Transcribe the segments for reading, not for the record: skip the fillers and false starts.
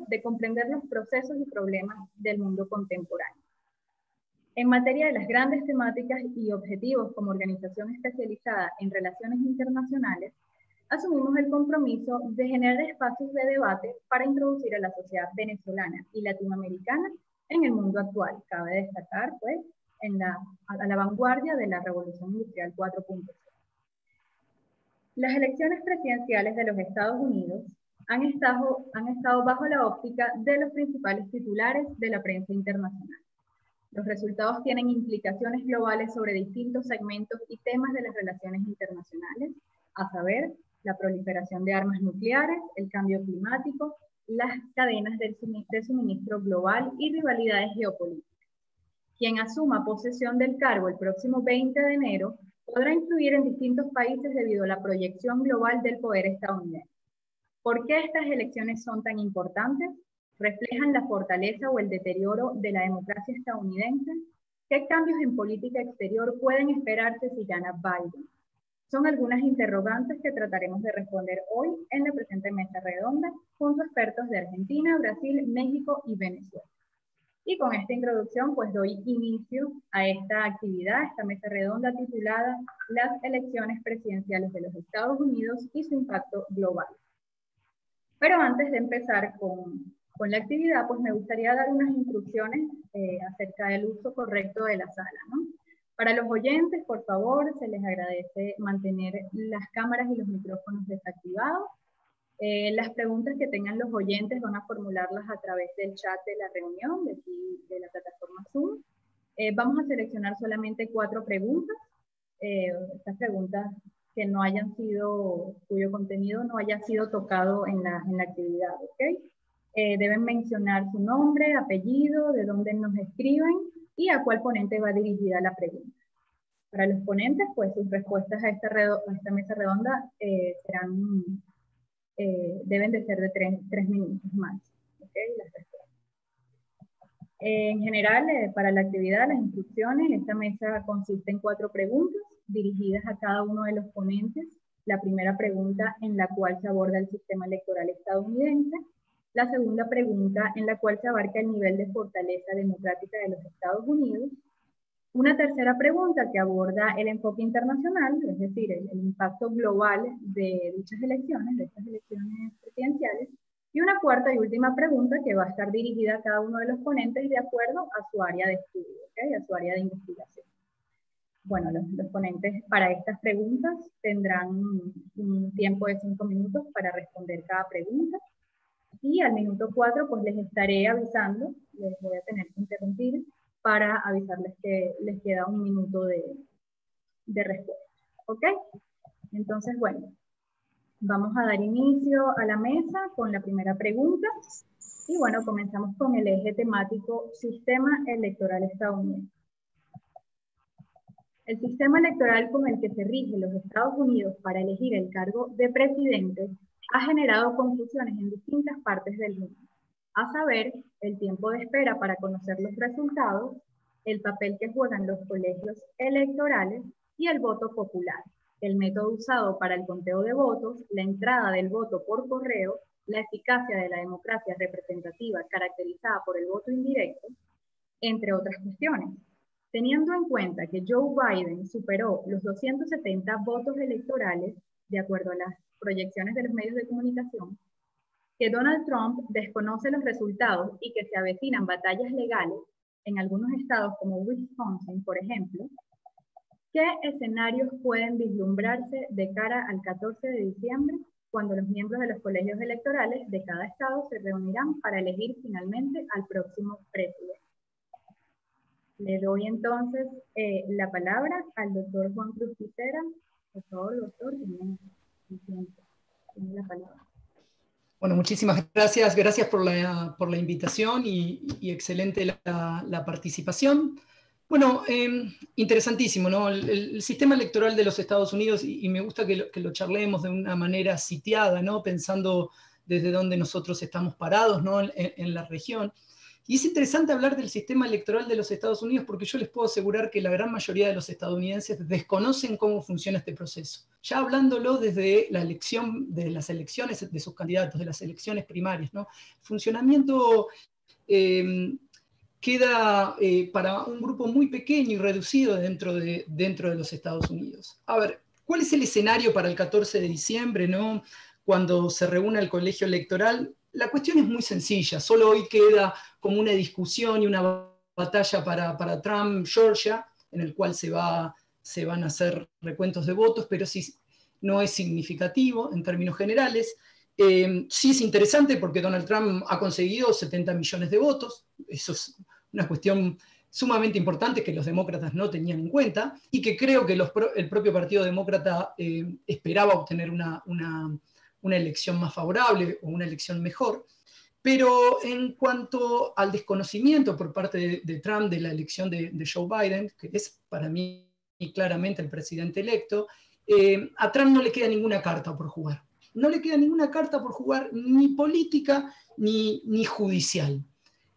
de comprender los procesos y problemas del mundo contemporáneo. En materia de las grandes temáticas y objetivos como organización especializada en relaciones internacionales, asumimos el compromiso de generar espacios de debate para introducir a la sociedad venezolana y latinoamericana en el mundo actual. Cabe destacar, pues, a la vanguardia de la Revolución Industrial 4.0. Las elecciones presidenciales de los Estados Unidos han estado bajo la óptica de los principales titulares de la prensa internacional. Los resultados tienen implicaciones globales sobre distintos segmentos y temas de las relaciones internacionales, a saber, la proliferación de armas nucleares, el cambio climático, las cadenas de suministro global y rivalidades geopolíticas. Quien asuma posesión del cargo el próximo 20 de enero podrá influir en distintos países debido a la proyección global del poder estadounidense. ¿Por qué estas elecciones son tan importantes? ¿Reflejan la fortaleza o el deterioro de la democracia estadounidense? ¿Qué cambios en política exterior pueden esperarse si gana Biden? Son algunas interrogantes que trataremos de responder hoy en la presente mesa redonda junto a expertos de Argentina, Brasil, México y Venezuela. Y con esta introducción pues doy inicio a esta actividad, esta mesa redonda titulada Las elecciones presidenciales de los Estados Unidos y su impacto global. Pero antes de empezar con la actividad, pues me gustaría dar unas instrucciones acerca del uso correcto de la sala, ¿no? Para los oyentes, por favor, se les agradece mantener las cámaras y los micrófonos desactivados. Las preguntas que tengan los oyentes van a formularlas a través del chat de la reunión, de la plataforma Zoom. Vamos a seleccionar solamente 4 preguntas. Estas preguntas que no hayan sido, cuyo contenido no haya sido tocado en la actividad, ¿ok? Deben mencionar su nombre, apellido, de dónde nos escriben y a cuál ponente va dirigida la pregunta. Para los ponentes, pues sus respuestas a esta mesa redonda deben de ser de 3 minutos más, ¿ok? Las respuestas. En general, para la actividad, las instrucciones, esta mesa consiste en 4 preguntas dirigidas a cada uno de los ponentes. La primera pregunta en la cual se aborda el sistema electoral estadounidense. La segunda pregunta en la cual se abarca el nivel de fortaleza democrática de los Estados Unidos. Una tercera pregunta que aborda el enfoque internacional, es decir, el impacto global de dichas elecciones, de estas elecciones presidenciales. Y una cuarta y última pregunta que va a estar dirigida a cada uno de los ponentes de acuerdo a su área de estudio, ¿okay? A su área de investigación. Bueno, los ponentes para estas preguntas tendrán un tiempo de 5 minutos para responder cada pregunta. Y al minuto 4 pues les estaré avisando, les voy a tener que interrumpir para avisarles que les queda 1 minuto de respuesta. ¿Ok? Entonces, bueno, vamos a dar inicio a la mesa con la primera pregunta. Y bueno, comenzamos con el eje temático Sistema Electoral Estadounidense. El sistema electoral con el que se rige los Estados Unidos para elegir el cargo de presidente ha generado confusiones en distintas partes del mundo, a saber, el tiempo de espera para conocer los resultados, el papel que juegan los colegios electorales y el voto popular, el método usado para el conteo de votos, la entrada del voto por correo, la eficacia de la democracia representativa caracterizada por el voto indirecto, entre otras cuestiones. Teniendo en cuenta que Joe Biden superó los 270 votos electorales, de acuerdo a las proyecciones de los medios de comunicación, que Donald Trump desconoce los resultados y que se avecinan batallas legales en algunos estados como Wisconsin, por ejemplo, ¿qué escenarios pueden vislumbrarse de cara al 14 de diciembre, cuando los miembros de los colegios electorales de cada estado se reunirán para elegir finalmente al próximo presidente? Le doy entonces la palabra al doctor Juan Cruz Quisera. Por favor, doctor, tiene la palabra. Bueno, muchísimas gracias. Gracias por la invitación y excelente la participación. Bueno, interesantísimo, ¿no? El sistema electoral de los Estados Unidos, y me gusta que lo charlemos de una manera sitiada, ¿no? Pensando desde dónde nosotros estamos parados, ¿no? En la región. Y es interesante hablar del sistema electoral de los Estados Unidos porque yo les puedo asegurar que la gran mayoría de los estadounidenses desconocen cómo funciona este proceso. Ya hablándolo desde la elección, de las elecciones de sus candidatos, de las elecciones primarias, ¿no? Funcionamiento queda para un grupo muy pequeño y reducido dentro de los Estados Unidos. A ver, ¿cuál es el escenario para el 14 de diciembre, ¿no? Cuando se reúne el colegio electoral? La cuestión es muy sencilla, solo hoy queda como una discusión y una batalla para Trump, Georgia, en el cual se van a hacer recuentos de votos, pero sí no es significativo en términos generales. Sí es interesante porque Donald Trump ha conseguido 70 millones de votos, eso es una cuestión sumamente importante que los demócratas no tenían en cuenta y que creo que el propio Partido Demócrata esperaba obtener una elección más favorable o una elección mejor. Pero en cuanto al desconocimiento por parte de Trump de la elección de Joe Biden, que es para mí claramente el presidente electo, a Trump no le queda ninguna carta por jugar. No le queda ninguna carta por jugar, ni política ni judicial.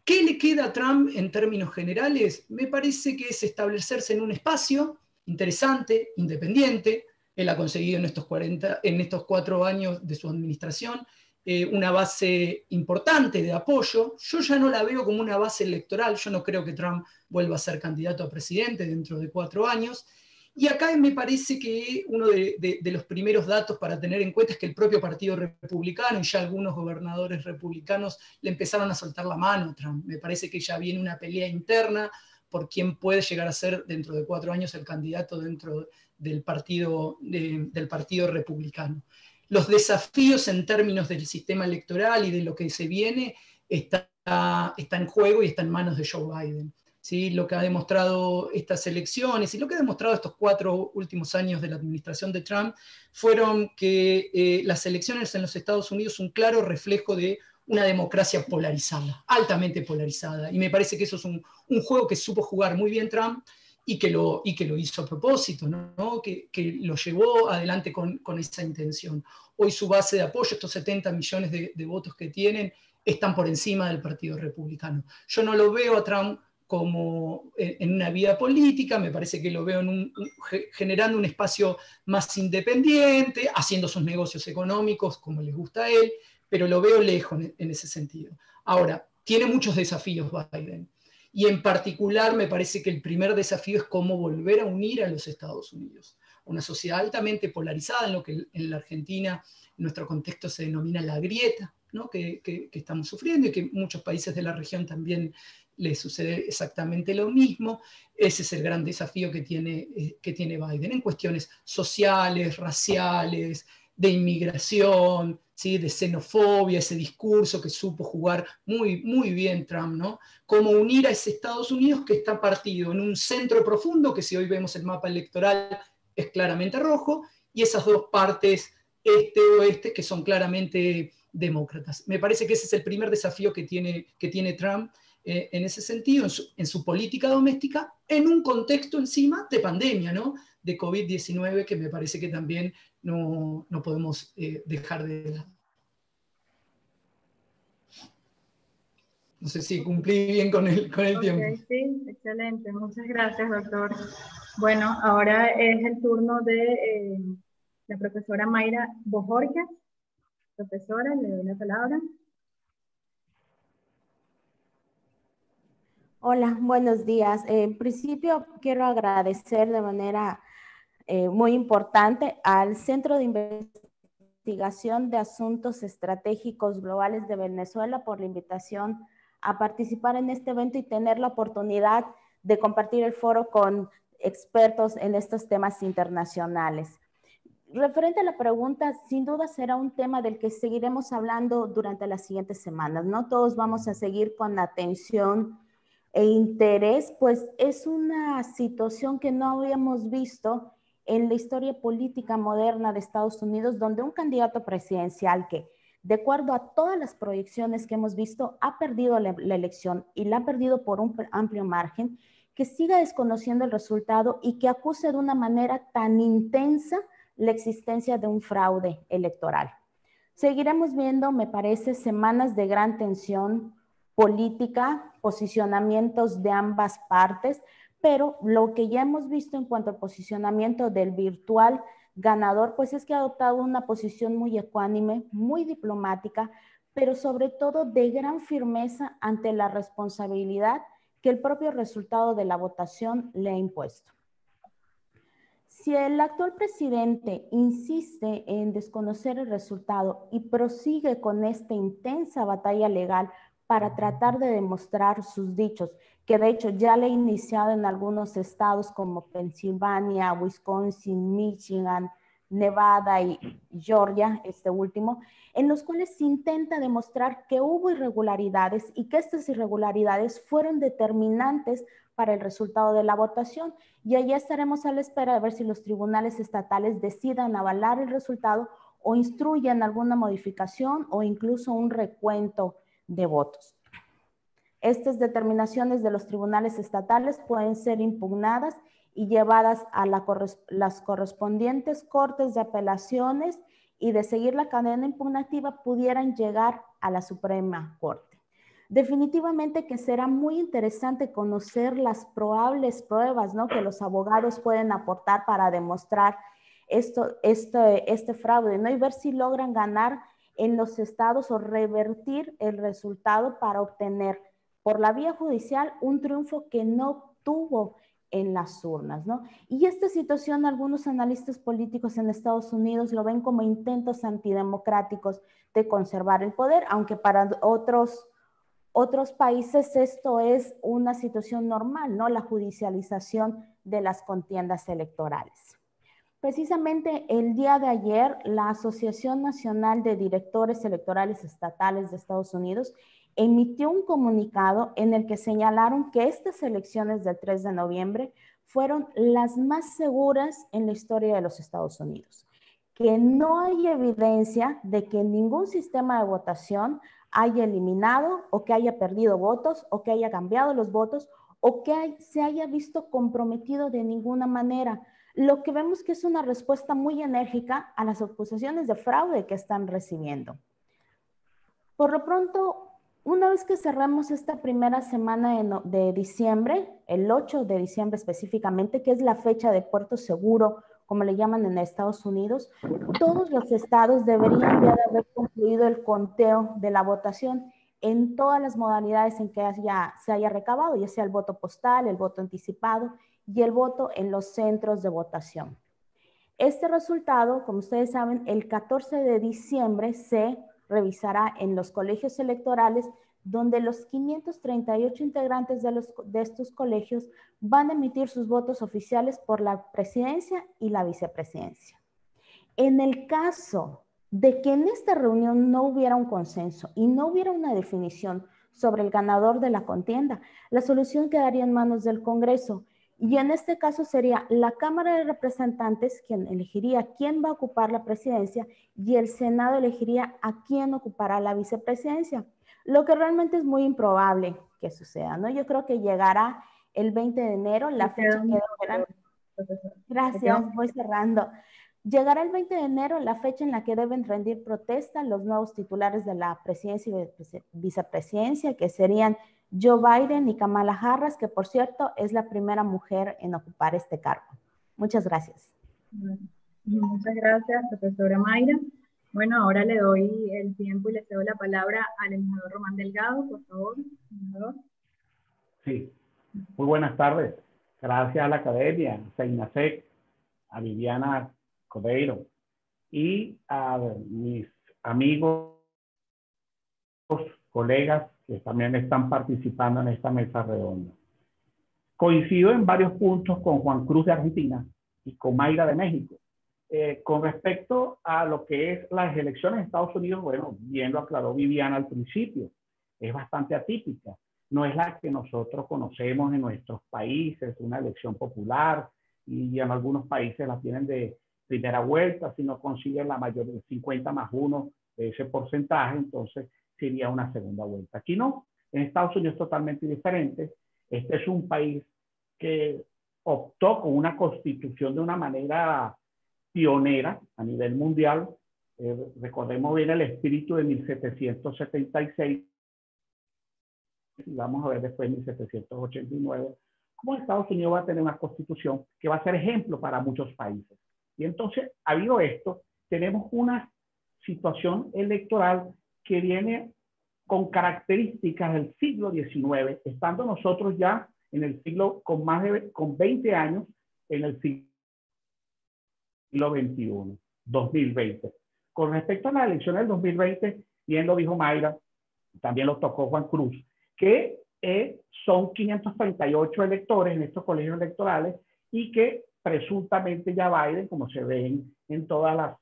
¿Qué le queda a Trump en términos generales? Me parece que es establecerse en un espacio interesante, independiente. Él ha conseguido en estos 4 años de su administración una base importante de apoyo. Yo ya no la veo como una base electoral. Yo no creo que Trump vuelva a ser candidato a presidente dentro de 4 años. Y acá me parece que uno de los primeros datos para tener en cuenta es que el propio Partido Republicano y ya algunos gobernadores republicanos le empezaron a soltar la mano a Trump. Me parece que ya viene una pelea interna por quién puede llegar a ser dentro de 4 años el candidato dentro del partido republicano. Los desafíos en términos del sistema electoral y de lo que se viene está en juego y está en manos de Joe Biden. ¿Sí? Lo que ha demostrado estas elecciones y lo que ha demostrado estos 4 últimos años de la administración de Trump fueron que las elecciones en los Estados Unidos son un claro reflejo de una democracia polarizada, altamente polarizada. Y me parece que eso es un juego que supo jugar muy bien Trump y que lo hizo a propósito, ¿no? que lo llevó adelante con esa intención. Hoy su base de apoyo, estos 70 millones de votos que tienen, están por encima del Partido Republicano. Yo no lo veo a Trump como en una vida política, me parece que lo veo generando un espacio más independiente, haciendo sus negocios económicos como les gusta a él, pero lo veo lejos en ese sentido. Ahora, tiene muchos desafíos Biden, y en particular me parece que el primer desafío es cómo volver a unir a los Estados Unidos. Una sociedad altamente polarizada, en lo que en la Argentina, en nuestro contexto, se denomina la grieta, ¿no? que estamos sufriendo y que muchos países de la región también le sucede exactamente lo mismo. Ese es el gran desafío que tiene Biden en cuestiones sociales, raciales, de inmigración, ¿sí? De xenofobia, ese discurso que supo jugar muy, muy bien Trump, ¿no? Cómo unir a ese Estados Unidos que está partido en un centro profundo, que si hoy vemos el mapa electoral es claramente rojo, y esas dos partes, este-oeste, que son claramente demócratas. Me parece que ese es el primer desafío que tiene Trump en ese sentido, en su política doméstica, en un contexto encima de pandemia, ¿no? De COVID-19, que me parece que también no podemos dejar de lado. No sé si cumplí bien con el tiempo. Sí, excelente. Muchas gracias, doctor. Bueno, ahora es el turno de la profesora Mayra Bojorquez. Profesora, le doy la palabra. Hola, buenos días. En principio, quiero agradecer de manera muy importante al Centro de Investigación de Asuntos Estratégicos Globales de Venezuela por la invitación a participar en este evento y tener la oportunidad de compartir el foro con expertos en estos temas internacionales. Referente a la pregunta, sin duda será un tema del que seguiremos hablando durante las siguientes semanas. No todos vamos a seguir con atención e interés, pues es una situación que no habíamos visto en la historia política moderna de Estados Unidos, donde un candidato presidencial que, de acuerdo a todas las proyecciones que hemos visto, ha perdido la elección y la ha perdido por un amplio margen, que siga desconociendo el resultado y que acuse de una manera tan intensa la existencia de un fraude electoral. Seguiremos viendo, me parece, semanas de gran tensión, política, posicionamientos de ambas partes, pero lo que ya hemos visto en cuanto al posicionamiento del virtual ganador, pues es que ha adoptado una posición muy ecuánime, muy diplomática, pero sobre todo de gran firmeza ante la responsabilidad que el propio resultado de la votación le ha impuesto. Si el actual presidente insiste en desconocer el resultado y prosigue con esta intensa batalla legal para tratar de demostrar sus dichos, que de hecho ya le ha iniciado en algunos estados como Pensilvania, Wisconsin, Michigan, Nevada y Georgia, este último, en los cuales se intenta demostrar que hubo irregularidades y que estas irregularidades fueron determinantes para el resultado de la votación. Y allá estaremos a la espera de ver si los tribunales estatales decidan avalar el resultado o instruyen alguna modificación o incluso un recuento de votos. Estas determinaciones de los tribunales estatales pueden ser impugnadas y llevadas a las correspondientes cortes de apelaciones y de seguir la cadena impugnativa pudieran llegar a la Suprema Corte. Definitivamente que será muy interesante conocer las probables pruebas, ¿no?, que los abogados pueden aportar para demostrar este fraude, ¿no?, y ver si logran ganar en los estados o revertir el resultado para obtener por la vía judicial un triunfo que no tuvo en las urnas, ¿no? Y esta situación algunos analistas políticos en Estados Unidos lo ven como intentos antidemocráticos de conservar el poder, aunque para otros países esto es una situación normal, ¿no? La judicialización de las contiendas electorales. Precisamente el día de ayer, la Asociación Nacional de Directores Electorales Estatales de Estados Unidos emitió un comunicado en el que señalaron que estas elecciones del 3 de noviembre fueron las más seguras en la historia de los Estados Unidos, que no hay evidencia de que ningún sistema de votación haya eliminado o que haya perdido votos o que haya cambiado los votos o que se haya visto comprometido de ninguna manera. Lo que vemos que es una respuesta muy enérgica a las acusaciones de fraude que están recibiendo. Por lo pronto, una vez que cerramos esta primera semana de diciembre, el 8 de diciembre específicamente, que es la fecha de puerto seguro, como le llaman en Estados Unidos, todos los estados deberían ya de haber concluido el conteo de la votación en todas las modalidades en que se haya recabado, ya sea el voto postal, el voto anticipado y el voto en los centros de votación. Este resultado, como ustedes saben, el 14 de diciembre se revisará en los colegios electorales, donde los 538 integrantes de estos colegios van a emitir sus votos oficiales por la presidencia y la vicepresidencia. En el caso de que en esta reunión no hubiera un consenso y no hubiera una definición sobre el ganador de la contienda, la solución quedaría en manos del Congreso. Y en este caso sería la Cámara de Representantes quien elegiría quién va a ocupar la presidencia y el Senado elegiría a quién ocupará la vicepresidencia, lo que realmente es muy improbable que suceda, ¿no? Yo creo que llegará el 20 de enero, la fecha que deberán... Gracias, voy cerrando. Llegará el 20 de enero, la fecha en la que deben rendir protesta los nuevos titulares de la presidencia y vicepresidencia, que serían Joe Biden y Kamala Harris, que por cierto es la primera mujer en ocupar este cargo. Muchas gracias. Muchas gracias, profesora Mayra. Bueno, ahora le doy el tiempo y le cedo la palabra al embajador Román Delgado, por favor. Embajador. Sí, muy buenas tardes. Gracias a la academia, a Seinasec, a Viviana Codeiro y a mis amigos, colegas que también están participando en esta mesa redonda. Coincido en varios puntos con Juan Cruz de Argentina y con Mayra de México. Con respecto a lo que es las elecciones en Estados Unidos, bueno, bien lo aclaró Viviana al principio, es bastante atípica. No es la que nosotros conocemos en nuestros países, una elección popular, y en algunos países la tienen de primera vuelta, si no consiguen la mayor de 50+1 de ese porcentaje, entonces sería una segunda vuelta. Aquí no, en Estados Unidos es totalmente diferente. Este es un país que optó con una constitución de una manera pionera a nivel mundial. Recordemos bien el espíritu de 1776, y vamos a ver después en 1789, cómo Estados Unidos va a tener una constitución que va a ser ejemplo para muchos países. Y entonces, habido esto, tenemos una situación electoral que viene con características del siglo XIX, estando nosotros ya en el siglo con 20 años en el siglo XXI, 2020. Con respecto a las elecciones del 2020, bien lo dijo Mayra, también lo tocó Juan Cruz, que son 538 electores en estos colegios electorales y que presuntamente ya Biden, como se ven en todas las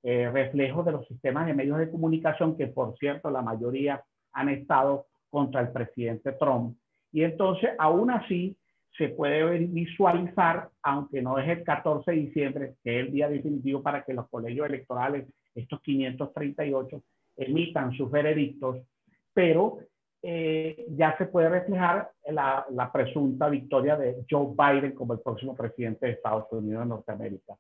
reflejos de los sistemas de medios de comunicación, que por cierto la mayoría han estado contra el presidente Trump. Y entonces, aún así, se puede visualizar, aunque no es el 14 de diciembre, que es el día definitivo para que los colegios electorales, estos 538, emitan sus veredictos, pero ya se puede reflejar la presunta victoria de Joe Biden como el próximo presidente de Estados Unidos de Norteamérica.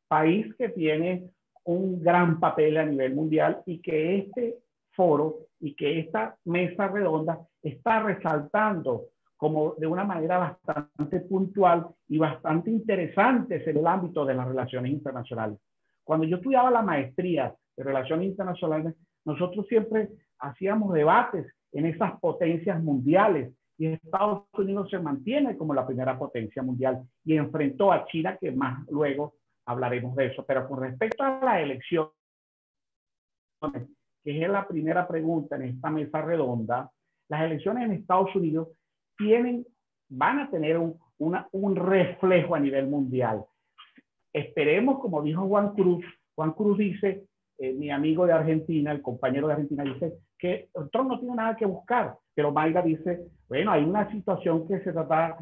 País que tiene un gran papel a nivel mundial y que este foro y que esta mesa redonda está resaltando como de una manera bastante puntual y bastante interesante en el ámbito de las relaciones internacionales. Cuando yo estudiaba la maestría de relaciones internacionales, nosotros siempre hacíamos debates en esas potencias mundiales y Estados Unidos se mantiene como la primera potencia mundial y enfrentó a China, que más luego hablaremos de eso. Pero con respecto a las elecciones, que es la primera pregunta en esta mesa redonda, las elecciones en Estados Unidos van a tener un reflejo a nivel mundial. Esperemos, como dijo Juan Cruz dice, mi amigo de Argentina, el compañero de Argentina, dice que Trump no tiene nada que buscar, pero Mayra dice, bueno, hay una situación que se está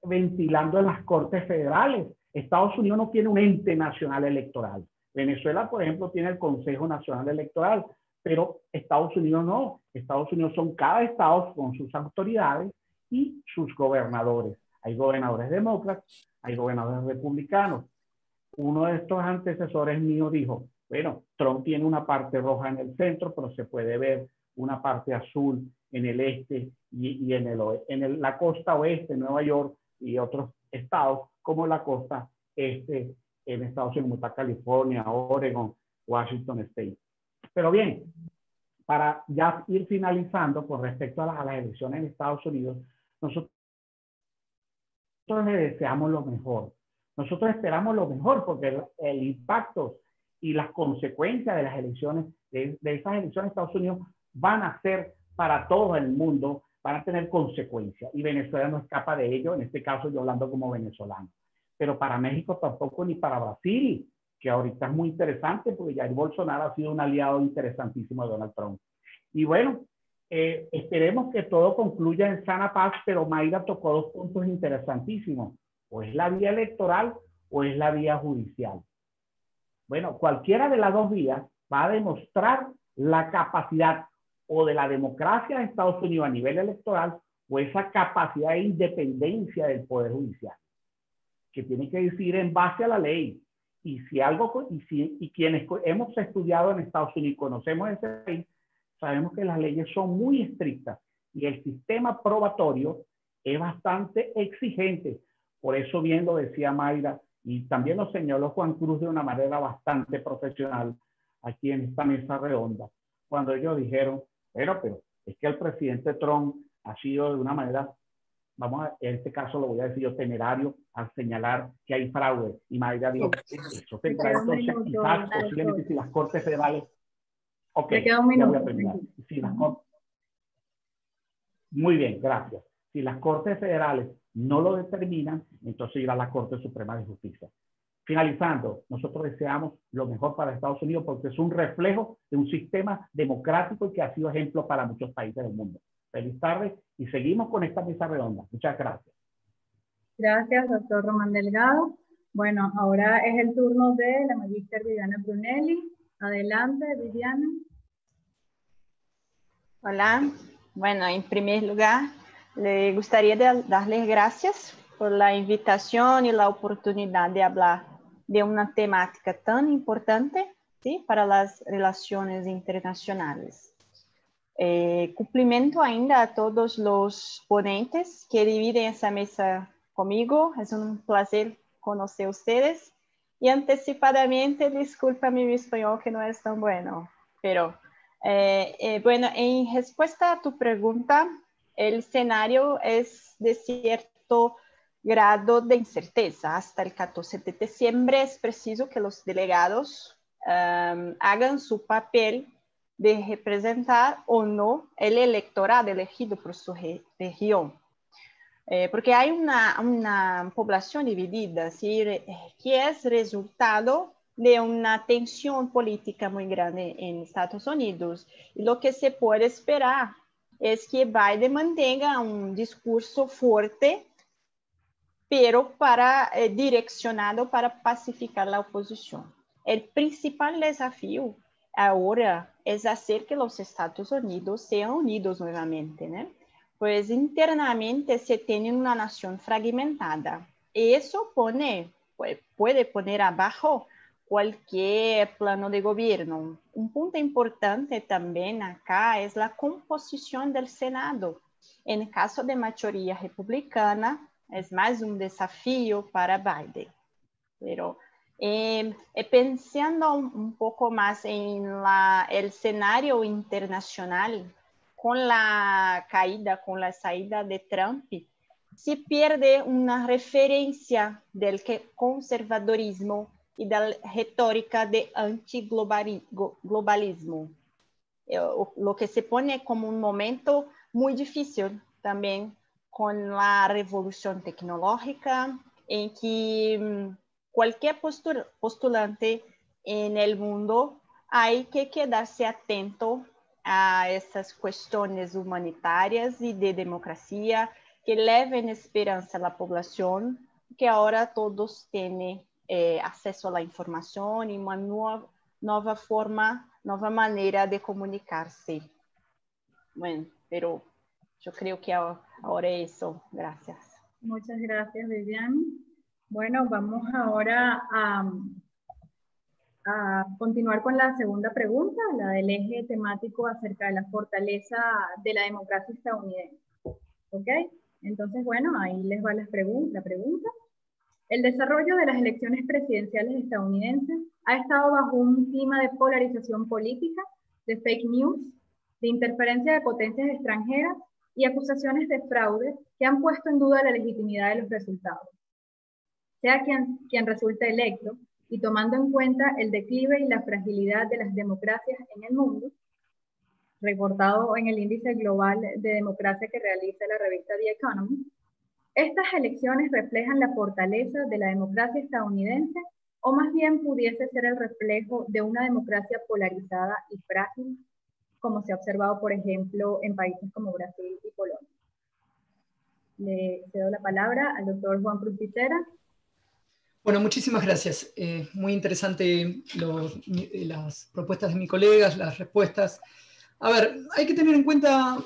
ventilando en las Cortes Federales. Estados Unidos no tiene un ente nacional electoral. Venezuela, por ejemplo, tiene el Consejo Nacional Electoral, pero Estados Unidos no. Estados Unidos son cada estado con sus autoridades y sus gobernadores. Hay gobernadores demócratas, hay gobernadores republicanos. Uno de estos antecesores míos dijo, bueno, Trump tiene una parte roja en el centro, pero se puede ver una parte azul en el este y en la costa oeste, Nueva York y otros estados, como la costa este en Estados Unidos, como está California, Oregon, Washington State. Pero bien, para ya ir finalizando con respecto a las elecciones en Estados Unidos, nosotros le deseamos lo mejor. Nosotros esperamos lo mejor porque el impacto y las consecuencias de las elecciones, de esas elecciones en Estados Unidos, van a ser para todo el mundo, van a tener consecuencias. Y Venezuela no escapa de ello, en este caso yo hablando como venezolano. Pero para México tampoco, ni para Brasil, que ahorita es muy interesante porque Jair Bolsonaro ha sido un aliado interesantísimo de Donald Trump. Y bueno, esperemos que todo concluya en sana paz, pero Mayra tocó dos puntos interesantísimos. O es la vía electoral o es la vía judicial. Bueno, cualquiera de las dos vías va a demostrar la capacidad o de la democracia de Estados Unidos a nivel electoral o esa capacidad de independencia del Poder Judicial, que tiene que decir en base a la ley. Y quienes hemos estudiado en Estados Unidos y conocemos ese país, sabemos que las leyes son muy estrictas y el sistema probatorio es bastante exigente. Por eso bien lo decía Mayra y también lo señaló Juan Cruz de una manera bastante profesional aquí en esta mesa redonda, cuando ellos dijeron, bueno, pero es que el presidente Trump ha sido de una manera, en este caso lo voy a decir yo, temerario al señalar que hay fraude. Y Mayra dijo, eso tendrá entonces quizás posiblemente si las Cortes Federales... Ok, ya voy a terminar. Muy bien, gracias. Si las Cortes Federales no lo determinan, entonces irá a la Corte Suprema de Justicia. Finalizando, nosotros deseamos lo mejor para Estados Unidos porque es un reflejo de un sistema democrático y que ha sido ejemplo para muchos países del mundo. Feliz tarde y seguimos con esta mesa redonda. Muchas gracias. Gracias, doctor Román Delgado. Bueno, ahora es el turno de la magíster Viviana Brunelli. Adelante, Viviana. Hola. Bueno, en primer lugar, le gustaría darles gracias por la invitación y la oportunidad de hablar de una temática tan importante, ¿sí?, para las relaciones internacionales. Cumplimento ainda a todos los ponentes que dividen esa mesa conmigo. Es un placer conocer a ustedes. Y anticipadamente, discúlpame mi español que no es tan bueno. Pero, bueno, en respuesta a tu pregunta, el escenario es de cierto grado de incerteza. Hasta el 14 de diciembre es preciso que los delegados hagan su papel de representar o no el electorado elegido por su región. Porque hay una población dividida, ¿sí? Que es resultado de una tensión política muy grande en Estados Unidos. Y lo que se puede esperar es que Biden mantenga un discurso fuerte, pero direccionado para pacificar la oposición. El principal desafío ahora es hacer que los Estados Unidos sean unidos nuevamente, ¿no? Pues internamente se tiene una nación fragmentada. Y eso puede poner abajo cualquier plano de gobierno. Un punto importante también acá es la composición del Senado. En caso de mayoría republicana, es más un desafío para Biden. Pero pensando un poco más en el escenario internacional, con la salida de Trump, se pierde una referencia del conservadorismo y de la retórica de antiglobalismo, lo que se pone como un momento muy difícil también con la revolución tecnológica, en que cualquier postulante en el mundo hay que quedarse atento a estas cuestiones humanitarias y de democracia que lleven esperanza a la población, que ahora todos tienen acceso a la información y una nueva manera de comunicarse. Bueno, pero yo creo que ahora es eso. Gracias. Muchas gracias, Vivian. Bueno, vamos ahora a continuar con la segunda pregunta, la del eje temático acerca de la fortaleza de la democracia estadounidense. ¿Ok? Entonces, bueno, ahí les va la pregunta. El desarrollo de las elecciones presidenciales estadounidenses ha estado bajo un clima de polarización política, de fake news, de interferencia de potencias extranjeras y acusaciones de fraude que han puesto en duda la legitimidad de los resultados. Sea quien resulte electo, y tomando en cuenta el declive y la fragilidad de las democracias en el mundo, reportado en el índice global de democracia que realiza la revista The Economist, estas elecciones reflejan la fortaleza de la democracia estadounidense, o más bien pudiese ser el reflejo de una democracia polarizada y frágil, como se ha observado, por ejemplo, en países como Brasil y Polonia. Le cedo la palabra al doctor Juan Cruz Pitera. Bueno, muchísimas gracias. Muy interesante las propuestas de mis colegas, las respuestas. A ver, hay que tener en cuenta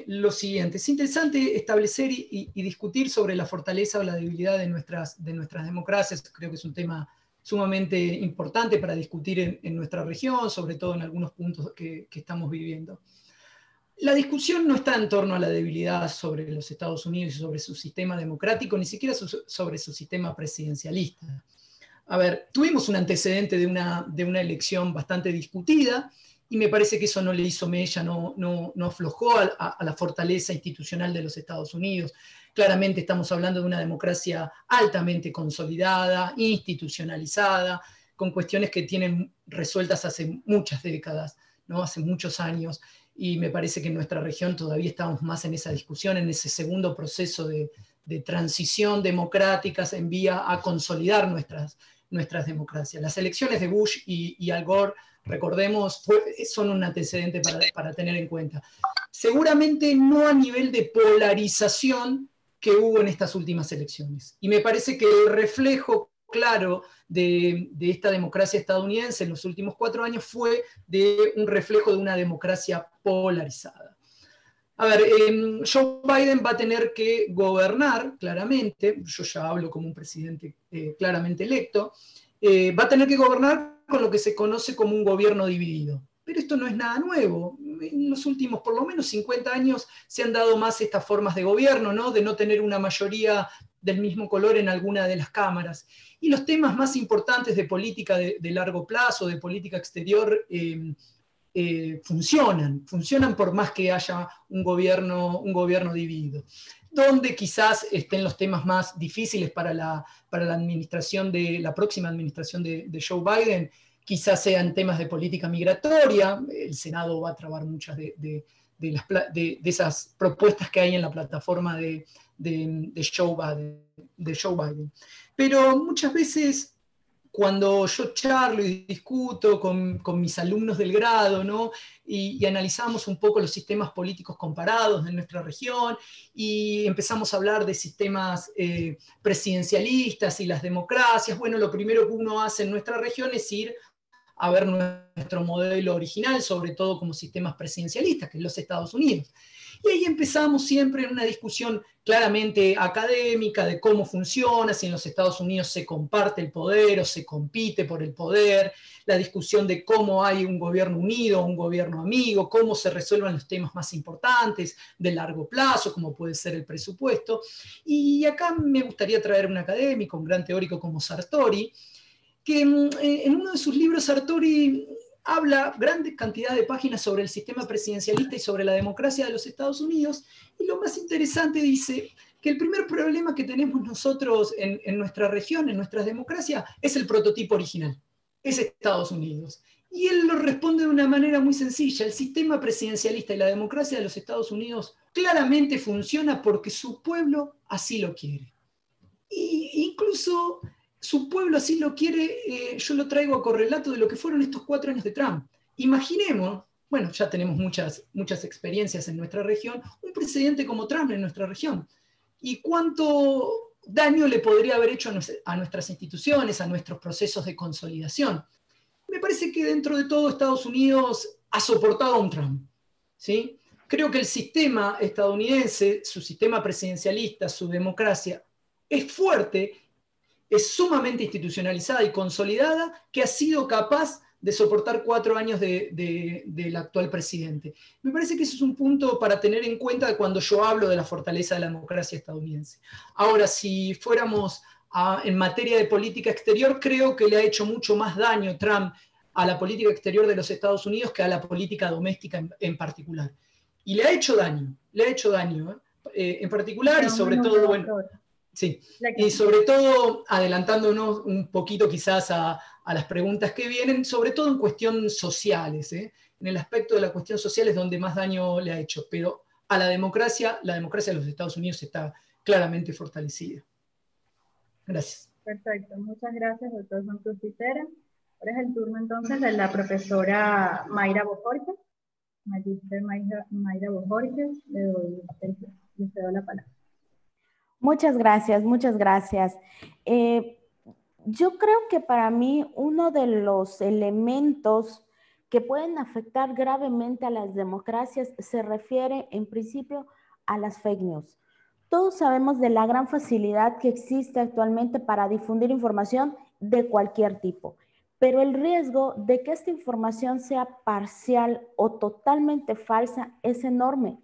lo siguiente. Es interesante establecer y discutir sobre la fortaleza o la debilidad de nuestras democracias. Creo que es un tema sumamente importante para discutir en nuestra región, sobre todo en algunos puntos que estamos viviendo. La discusión no está en torno a la debilidad sobre los Estados Unidos y sobre su sistema democrático, ni siquiera sobre su sistema presidencialista. A ver, tuvimos un antecedente de una elección bastante discutida, y me parece que eso no le hizo mella, no aflojó a la fortaleza institucional de los Estados Unidos. Claramente estamos hablando de una democracia altamente consolidada, institucionalizada, con cuestiones que tienen resueltas hace muchas décadas, ¿no? Hace muchos años, y me parece que en nuestra región todavía estamos más en esa discusión, en ese segundo proceso de transición democrática en vía a consolidar nuestras democracias. Las elecciones de Bush y Al Gore, recordemos, son un antecedente para tener en cuenta. Seguramente no a nivel de polarización que hubo en estas últimas elecciones. Y me parece que el reflejo claro de esta democracia estadounidense en los últimos 4 años fue de un reflejo de una democracia polarizada. A ver, Joe Biden va a tener que gobernar, claramente, yo ya hablo como un presidente claramente electo, va a tener que gobernar con lo que se conoce como un gobierno dividido. pero esto no es nada nuevo. En los últimos por lo menos 50 años se han dado más estas formas de gobierno, ¿no? De no tener una mayoría del mismo color en alguna de las cámaras. Y los temas más importantes de política de largo plazo, de política exterior, funcionan por más que haya un gobierno dividido. Donde quizás estén los temas más difíciles para la administración la próxima administración de Joe Biden, quizás sean temas de política migratoria. El Senado va a trabar muchas de esas propuestas que hay en la plataforma de Joe Biden. Pero muchas veces, cuando yo charlo y discuto con mis alumnos del grado, ¿no? y analizamos un poco los sistemas políticos comparados en nuestra región, y empezamos a hablar de sistemas presidencialistas y las democracias, bueno, lo primero que uno hace en nuestra región es ir a ver nuestro modelo original, sobre todo como sistemas presidencialistas, que es los Estados Unidos. Y ahí empezamos siempre en una discusión claramente académica de cómo funciona, si en los Estados Unidos se comparte el poder o se compite por el poder, la discusión de cómo hay un gobierno unido, un gobierno amigo, cómo se resuelven los temas más importantes de largo plazo, como puede ser el presupuesto. Y acá me gustaría traer un académico, un gran teórico como Sartori, que en uno de sus libros Sartori habla grandes cantidades de páginas sobre el sistema presidencialista y sobre la democracia de los Estados Unidos, y lo más interesante dice que el primer problema que tenemos nosotros en nuestra región, en nuestras democracias, es el prototipo original, es Estados Unidos. Y él lo responde de una manera muy sencilla: el sistema presidencialista y la democracia de los Estados Unidos claramente funciona porque su pueblo así lo quiere. E incluso su pueblo así lo quiere. Yo lo traigo a correlato de lo que fueron estos 4 años de Trump. Imaginemos, bueno, ya tenemos muchas experiencias en nuestra región, un presidente como Trump en nuestra región. ¿Y cuánto daño le podría haber hecho a nuestras instituciones, a nuestros procesos de consolidación? Me parece que dentro de todo Estados Unidos ha soportado a un Trump, ¿sí? Creo que el sistema estadounidense, su sistema presidencialista, su democracia, es fuerte, es sumamente institucionalizada y consolidada, que ha sido capaz de soportar 4 años del actual presidente. Me parece que eso es un punto para tener en cuenta cuando yo hablo de la fortaleza de la democracia estadounidense. Ahora, si fuéramos en materia de política exterior, creo que le ha hecho mucho más daño Trump a la política exterior de los Estados Unidos que a la política doméstica en particular. Y le ha hecho daño, en particular, y sobre todo, bueno, sí, y sobre todo, adelantándonos un poquito quizás a las preguntas que vienen, sobre todo en cuestión sociales, en el aspecto de la cuestión social es donde más daño le ha hecho, pero a la democracia de los Estados Unidos está claramente fortalecida. Gracias. Perfecto, muchas gracias, doctor Juan Cruz Pitera. Ahora es el turno entonces de la profesora Mayra Bojorquez. Magíster Mayra Bojorquez, le cedo la palabra. Muchas gracias, muchas gracias. Yo creo que para mí uno de los elementos que pueden afectar gravemente a las democracias se refiere en principio a las fake news. Todos sabemos de la gran facilidad que existe actualmente para difundir información de cualquier tipo, pero el riesgo de que esta información sea parcial o totalmente falsa es enorme.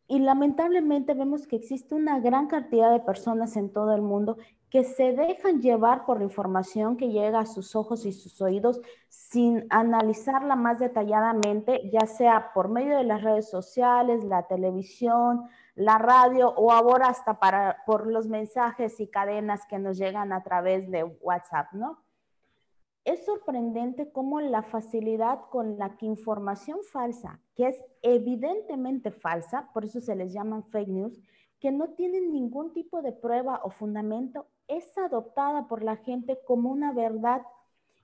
Y lamentablemente vemos que existe una gran cantidad de personas en todo el mundo que se dejan llevar por la información que llega a sus ojos y sus oídos sin analizarla más detalladamente, ya sea por medio de las redes sociales, la televisión, la radio o ahora hasta por los mensajes y cadenas que nos llegan a través de WhatsApp, ¿no? Es sorprendente cómo la facilidad con la que información falsa, que es evidentemente falsa, por eso se les llaman fake news, que no tienen ningún tipo de prueba o fundamento, es adoptada por la gente como una verdad.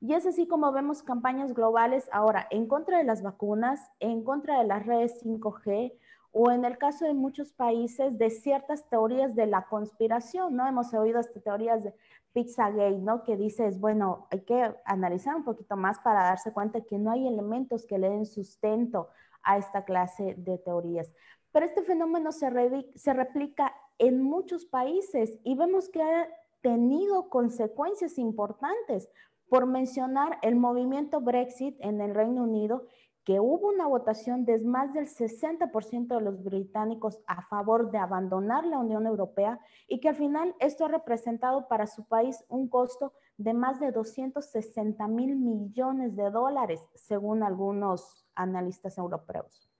Y es así como vemos campañas globales ahora en contra de las vacunas, en contra de las redes 5G, o en el caso de muchos países de ciertas teorías de la conspiración, ¿no? Hemos oído hasta teorías de Pizzagate, ¿no? Que dices, bueno, hay que analizar un poquito más para darse cuenta que no hay elementos que le den sustento a esta clase de teorías. Pero este fenómeno se replica en muchos países y vemos que ha tenido consecuencias importantes. Por mencionar el movimiento Brexit en el Reino Unido, que hubo una votación de más del 60% de los británicos a favor de abandonar la Unión Europea y que al final esto ha representado para su país un costo de más de 260.000 millones de dólares, según algunos analistas europeos.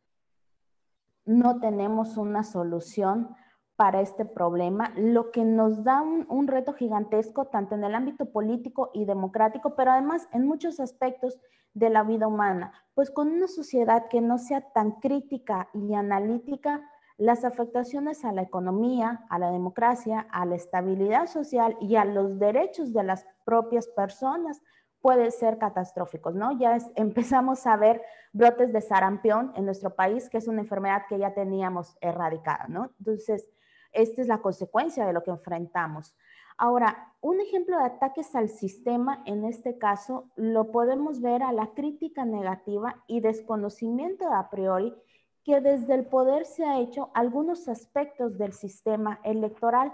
No tenemos una solución para este problema, lo que nos da un reto gigantesco tanto en el ámbito político y democrático, pero además en muchos aspectos de la vida humana, pues con una sociedad que no sea tan crítica y analítica, las afectaciones a la economía, a la democracia, a la estabilidad social y a los derechos de las propias personas pueden ser catastróficos, ¿no? Ya empezamos a ver brotes de sarampión en nuestro país, que es una enfermedad que ya teníamos erradicada, ¿no? Entonces, esta es la consecuencia de lo que enfrentamos. Ahora, un ejemplo de ataques al sistema, en este caso, lo podemos ver a la crítica negativa y desconocimiento a priori que desde el poder se ha hecho algunos aspectos del sistema electoral,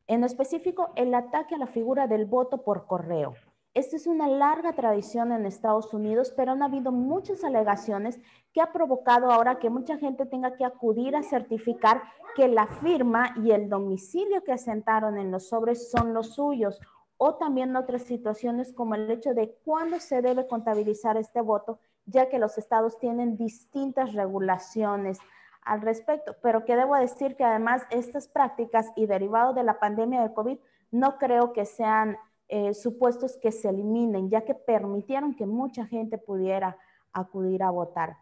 en específico el ataque a la figura del voto por correo. Esta es una larga tradición en Estados Unidos, pero han habido muchas alegaciones que ha provocado ahora que mucha gente tenga que acudir a certificar que la firma y el domicilio que asentaron en los sobres son los suyos, o también otras situaciones como el hecho de cuándo se debe contabilizar este voto, ya que los estados tienen distintas regulaciones al respecto, pero que debo decir que además estas prácticas y derivado de la pandemia de COVID no creo que sean supuestos que se eliminen, ya que permitieron que mucha gente pudiera acudir a votar.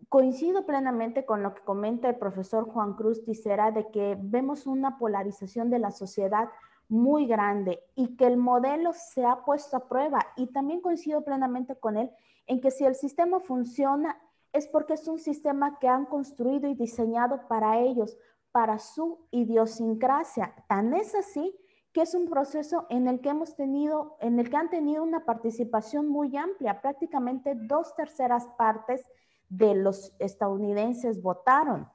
Coincido plenamente con lo que comenta el profesor Juan Cruz Ticera de que vemos una polarización de la sociedad muy grande y que el modelo se ha puesto a prueba, y también coincido plenamente con él en que si el sistema funciona es porque es un sistema que han construido y diseñado para ellos, para su idiosincrasia. Tan es así que es un proceso en el que han tenido una participación muy amplia, prácticamente 2/3 partes de los estadounidenses votaron.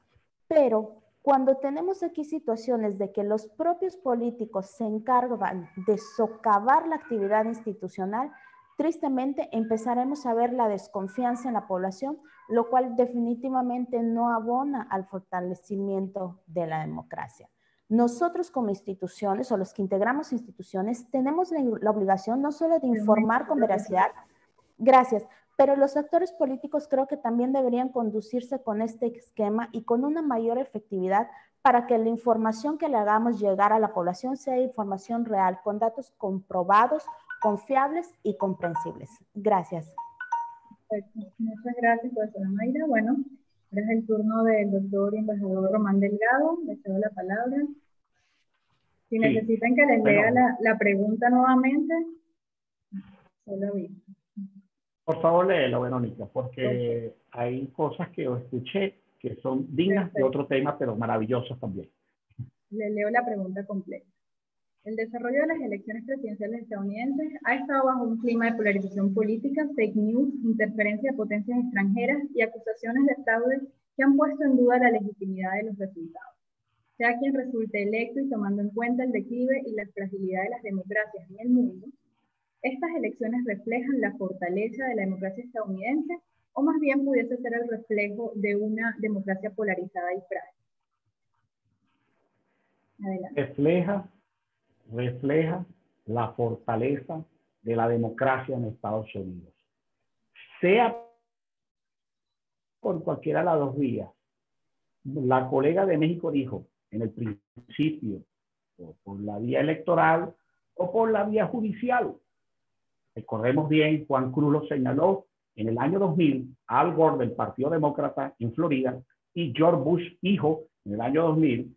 Pero cuando tenemos aquí situaciones de que los propios políticos se encargan de socavar la actividad institucional, tristemente empezaremos a ver la desconfianza en la población, lo cual definitivamente no abona al fortalecimiento de la democracia. Nosotros como instituciones o los que integramos instituciones tenemos la obligación no solo de informar con veracidad, gracias, pero los actores políticos creo que también deberían conducirse con este esquema y con una mayor efectividad para que la información que le hagamos llegar a la población sea información real, con datos comprobados, confiables y comprensibles. Gracias. Perfecto. Muchas gracias, profesora Mayra. Bueno, ahora es el turno del doctor embajador Román Delgado. Le cedo la palabra. Si necesitan que les lea la pregunta nuevamente, solo aviso. Por favor, léelo, Verónica, porque hay cosas que yo escuché que son dignas de otro tema, pero maravillosas también. Le leo la pregunta completa. El desarrollo de las elecciones presidenciales estadounidenses ha estado bajo un clima de polarización política, fake news, interferencia de potencias extranjeras y acusaciones de fraude que han puesto en duda la legitimidad de los resultados. Sea quien resulte electo y tomando en cuenta el declive y la fragilidad de las democracias en el mundo, ¿estas elecciones reflejan la fortaleza de la democracia estadounidense o más bien pudiese ser el reflejo de una democracia polarizada y frágil? Adelante. Refleja la fortaleza de la democracia en Estados Unidos. Sea por cualquiera de las dos vías. La colega de México dijo en el principio, o por la vía electoral o por la vía judicial. Recordemos bien, Juan Cruz lo señaló, en el año 2000, Al Gore del Partido Demócrata en Florida y George Bush, hijo, en el año 2000,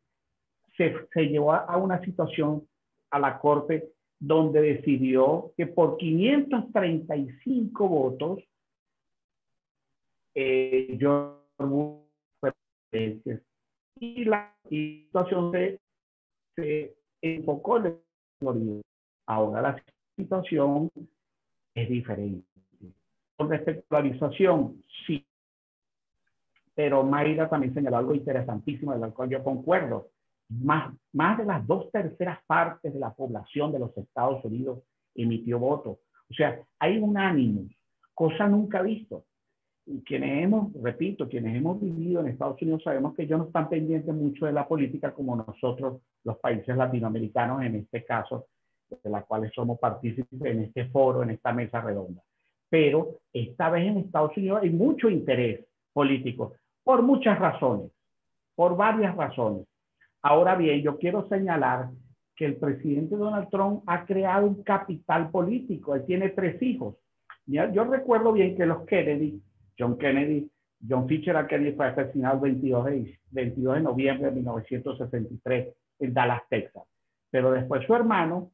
se llevó a una situación a la Corte donde decidió que por 535 votos, George Bush fue presidente. Y la situación se enfocó en Florida. Ahora la situación es diferente. Con respecto a la polarización, sí. Pero Mayra también señaló algo interesantísimo, de lo cual yo concuerdo. Más de las 2/3 partes de la población de los Estados Unidos emitió voto. O sea, hay un ánimo, cosa nunca visto. quienes hemos vivido en Estados Unidos sabemos que ellos no están pendientes mucho de la política como nosotros, los países latinoamericanos, en este caso, de la cuales somos partícipes en este foro, en esta mesa redonda. Pero esta vez en Estados Unidos hay mucho interés político, por muchas razones, por varias razones. Ahora bien, yo quiero señalar que el presidente Donald Trump ha creado un capital político. Él tiene 3 hijos. Yo recuerdo bien que los Kennedy, John Fitzgerald Kennedy fue asesinado el 22 de noviembre de 1963 en Dallas, Texas. Pero después su hermano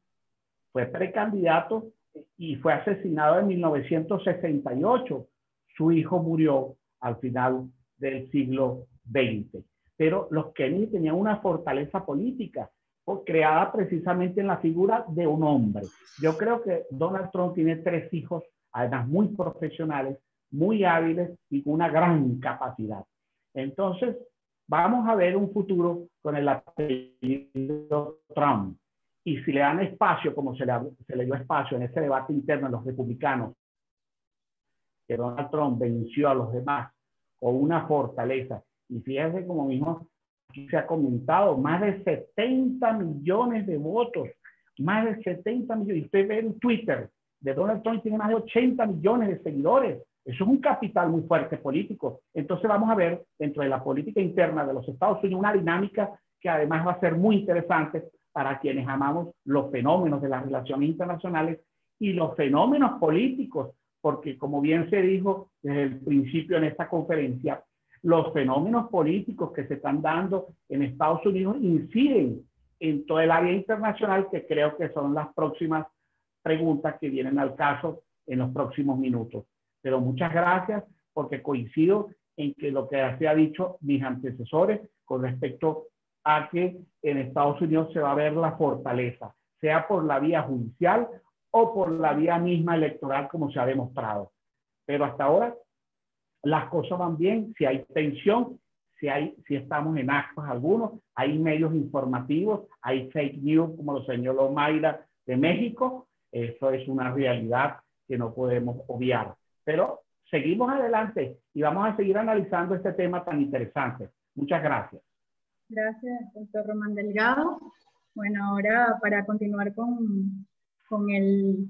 fue precandidato y fue asesinado en 1968. Su hijo murió al final del siglo XX. Pero los Kennedy tenían una fortaleza política creada precisamente en la figura de un hombre. Yo creo que Donald Trump tiene 3 hijos, además muy profesionales, muy hábiles y con una gran capacidad. Entonces, vamos a ver un futuro con el apellido Trump. Y si le dan espacio, como se le dio espacio en ese debate interno de los republicanos, que Donald Trump venció a los demás con una fortaleza. Y fíjense como mismo se ha comentado, más de 70 millones de votos, más de 70 millones. Y usted ve en Twitter de Donald Trump, tiene más de 80 millones de seguidores. Eso es un capital muy fuerte político. Entonces vamos a ver dentro de la política interna de los Estados Unidos una dinámica que además va a ser muy interesante para quienes amamos los fenómenos de las relaciones internacionales y los fenómenos políticos, porque como bien se dijo desde el principio en esta conferencia, los fenómenos políticos que se están dando en Estados Unidos inciden en todo el área internacional, que creo que son las próximas preguntas que vienen al caso en los próximos minutos. Pero muchas gracias, porque coincido en que lo que se ha dicho mis antecesores con respecto a que en Estados Unidos se va a ver la fortaleza, sea por la vía judicial o por la vía misma electoral, como se ha demostrado. Pero hasta ahora las cosas van bien. Si hay tensión, si estamos en aspas algunos, hay medios informativos, hay fake news, como lo señaló Mayra de México. Eso es una realidad que no podemos obviar. Pero seguimos adelante y vamos a seguir analizando este tema tan interesante. Muchas gracias. Gracias, doctor Román Delgado. Bueno, ahora para continuar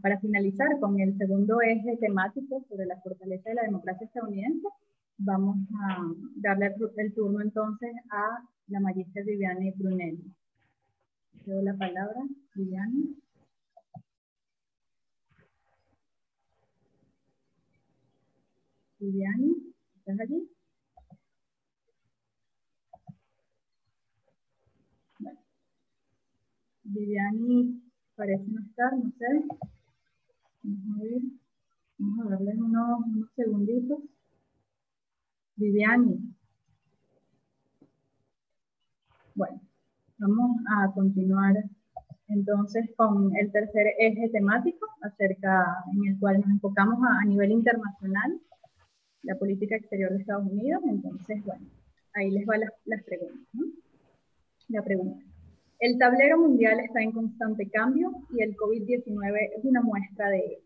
para finalizar con el segundo eje temático sobre la fortaleza de la democracia estadounidense, vamos a darle el turno entonces a la magíster Viviane Brunelli. Le doy la palabra, Viviane. Viviane, ¿estás allí? Bueno. Viviane parece no estar, no sé. Vamos a darle unos segunditos. Viviane. Bueno, vamos a continuar entonces con el tercer eje temático en el cual nos enfocamos a nivel internacional, la política exterior de Estados Unidos. Entonces, bueno, ahí les va las preguntas, ¿no? La pregunta. El tablero mundial está en constante cambio y el COVID-19 es una muestra de ello.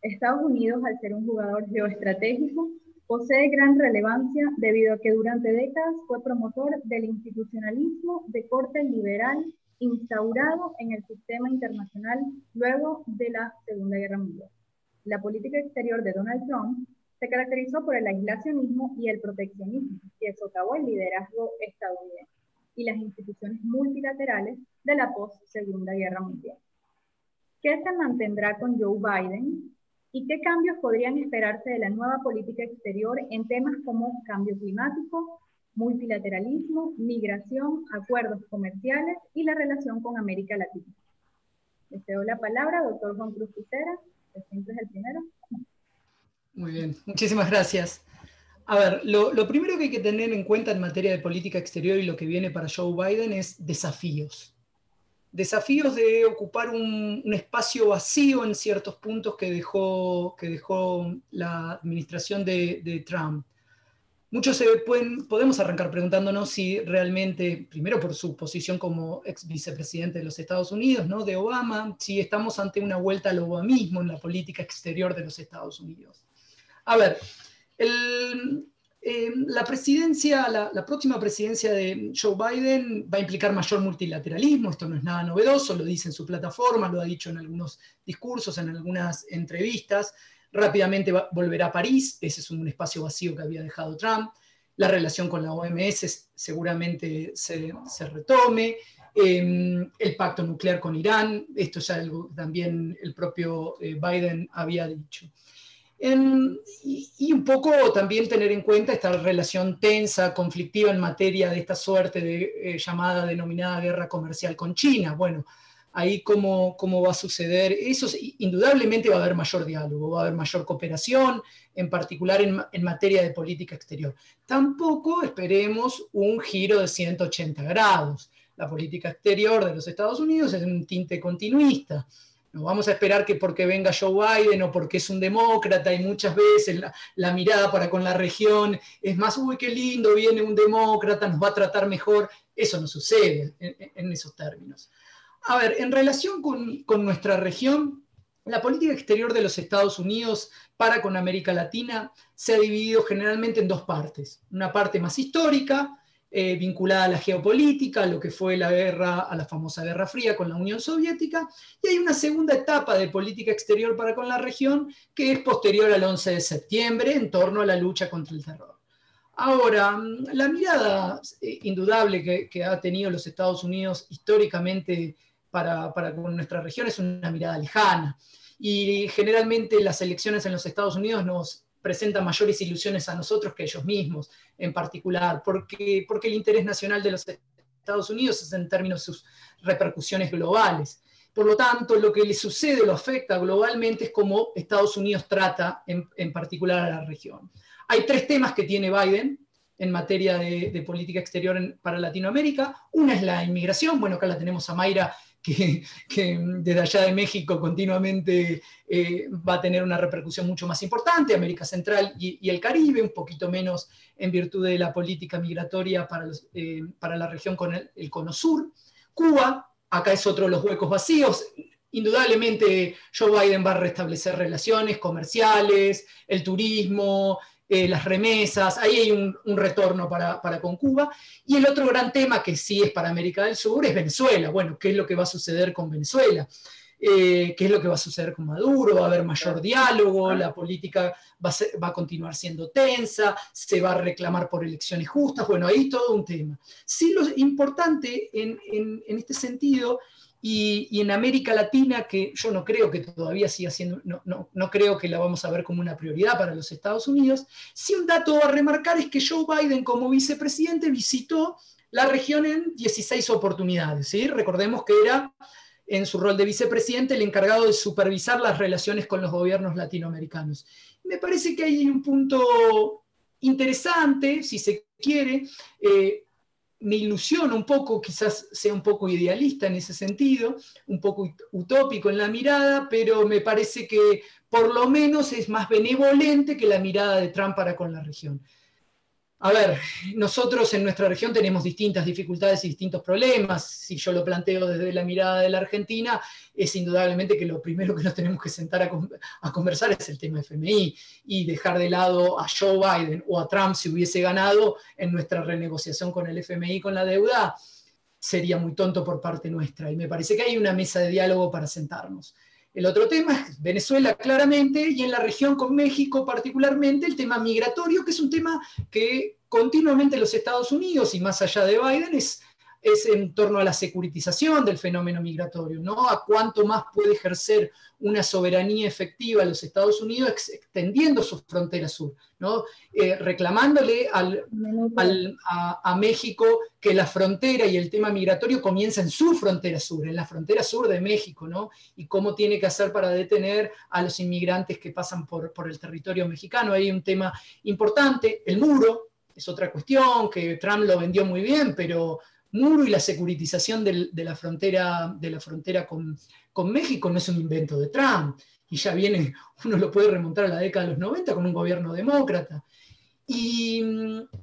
Estados Unidos, al ser un jugador geoestratégico, posee gran relevancia debido a que durante décadas fue promotor del institucionalismo de corte liberal instaurado en el sistema internacional luego de la Segunda Guerra Mundial. La política exterior de Donald Trump se caracterizó por el aislacionismo y el proteccionismo, que socavó el liderazgo estadounidense y las instituciones multilaterales de la post-Segunda Guerra Mundial. ¿Qué se mantendrá con Joe Biden? ¿Y qué cambios podrían esperarse de la nueva política exterior en temas como cambio climático, multilateralismo, migración, acuerdos comerciales y la relación con América Latina? Les cedo la palabra, doctor Juan Cruz Picera, que siempre es el primero. Muy bien, muchísimas gracias. A ver, lo primero que hay que tener en cuenta en materia de política exterior y lo que viene para Joe Biden es desafíos. Desafíos de ocupar un espacio vacío en ciertos puntos que dejó la administración de Trump. Muchos podemos arrancar preguntándonos si realmente, primero por su posición como ex vicepresidente de los Estados Unidos, ¿no?, de Obama, si estamos ante una vuelta al obamismo en la política exterior de los Estados Unidos. A ver, La próxima presidencia de Joe Biden va a implicar mayor multilateralismo, esto no es nada novedoso, lo dice en su plataforma, lo ha dicho en algunos discursos, en algunas entrevistas. Rápidamente volverá a París, ese es un espacio vacío que había dejado Trump. La relación con la OMS seguramente se retome. El pacto nuclear con Irán, esto ya algo también el propio Biden había dicho. Y un poco también tener en cuenta esta relación tensa, conflictiva en materia de esta suerte de denominada guerra comercial con China. Bueno, ahí cómo va a suceder eso. Indudablemente va a haber mayor diálogo, va a haber mayor cooperación, en particular en materia de política exterior. Tampoco esperemos un giro de 180 grados. La política exterior de los Estados Unidos es un tinte continuista. No vamos a esperar que porque venga Joe Biden o porque es un demócrata, y muchas veces la mirada para con la región es más, uy, qué lindo, viene un demócrata, nos va a tratar mejor. Eso no sucede en esos términos. A ver, en relación con nuestra región, la política exterior de los Estados Unidos para con América Latina se ha dividido generalmente en dos partes. Una parte más histórica, vinculada a la geopolítica, a lo que fue a la famosa Guerra Fría con la Unión Soviética, y hay una segunda etapa de política exterior para con la región que es posterior al 11 de septiembre en torno a la lucha contra el terror. Ahora, la mirada indudable que ha tenido los Estados Unidos históricamente para con nuestra región es una mirada lejana, y generalmente las elecciones en los Estados Unidos nos presentan mayores ilusiones a nosotros que a ellos mismos, en particular, porque el interés nacional de los Estados Unidos es en términos de sus repercusiones globales. Por lo tanto, lo que le sucede, lo afecta globalmente, es cómo Estados Unidos trata en particular a la región. Hay tres temas que tiene Biden en materia de política exterior para Latinoamérica. Una es la inmigración. Bueno, acá la tenemos a Mayra, que desde allá de México continuamente va a tener una repercusión mucho más importante. América Central y el Caribe, un poquito menos en virtud de la política migratoria para la región con el Cono Sur. Cuba, acá es otro de los huecos vacíos. Indudablemente Joe Biden va a restablecer relaciones comerciales, el turismo, las remesas, ahí hay un retorno para con Cuba. Y el otro gran tema que sí es para América del Sur es Venezuela. Bueno, ¿qué es lo que va a suceder con Venezuela? ¿Qué es lo que va a suceder con Maduro? ¿Va a haber mayor diálogo? ¿La política va a continuar siendo tensa? ¿Se va a reclamar por elecciones justas? Bueno, ahí todo un tema. Sí, lo importante en este sentido, y en América Latina, que yo no creo que todavía siga siendo, no creo que la vamos a ver como una prioridad para los Estados Unidos, sí un dato a remarcar es que Joe Biden como vicepresidente visitó la región en 16 oportunidades, ¿sí? Recordemos que era en su rol de vicepresidente el encargado de supervisar las relaciones con los gobiernos latinoamericanos. Me parece que hay un punto interesante, si se quiere. Me ilusiona un poco, quizás sea un poco idealista en ese sentido, un poco utópico en la mirada, pero me parece que por lo menos es más benevolente que la mirada de Trump para con la región. A ver, nosotros en nuestra región tenemos distintas dificultades y distintos problemas. Si yo lo planteo desde la mirada de la Argentina, es indudablemente que lo primero que nos tenemos que sentar a conversar es el tema FMI, y dejar de lado a Joe Biden o a Trump si hubiese ganado en nuestra renegociación con el FMI, con la deuda, sería muy tonto por parte nuestra. Y me parece que hay una mesa de diálogo para sentarnos. El otro tema es Venezuela, claramente, y en la región con México particularmente, el tema migratorio, que es un tema que continuamente los Estados Unidos, y más allá de Biden, es en torno a la securitización del fenómeno migratorio, ¿no? A cuánto más puede ejercer una soberanía efectiva los Estados Unidos extendiendo su frontera sur, ¿no? Reclamándole a México que la frontera y el tema migratorio comienza en su frontera sur, en la frontera sur de México, ¿no? Y cómo tiene que hacer para detener a los inmigrantes que pasan por el territorio mexicano. Hay un tema importante. El muro es otra cuestión que Trump lo vendió muy bien, pero muro y la securitización de la frontera con México no es un invento de Trump, y ya viene, uno lo puede remontar a la década de los 90 con un gobierno demócrata. Y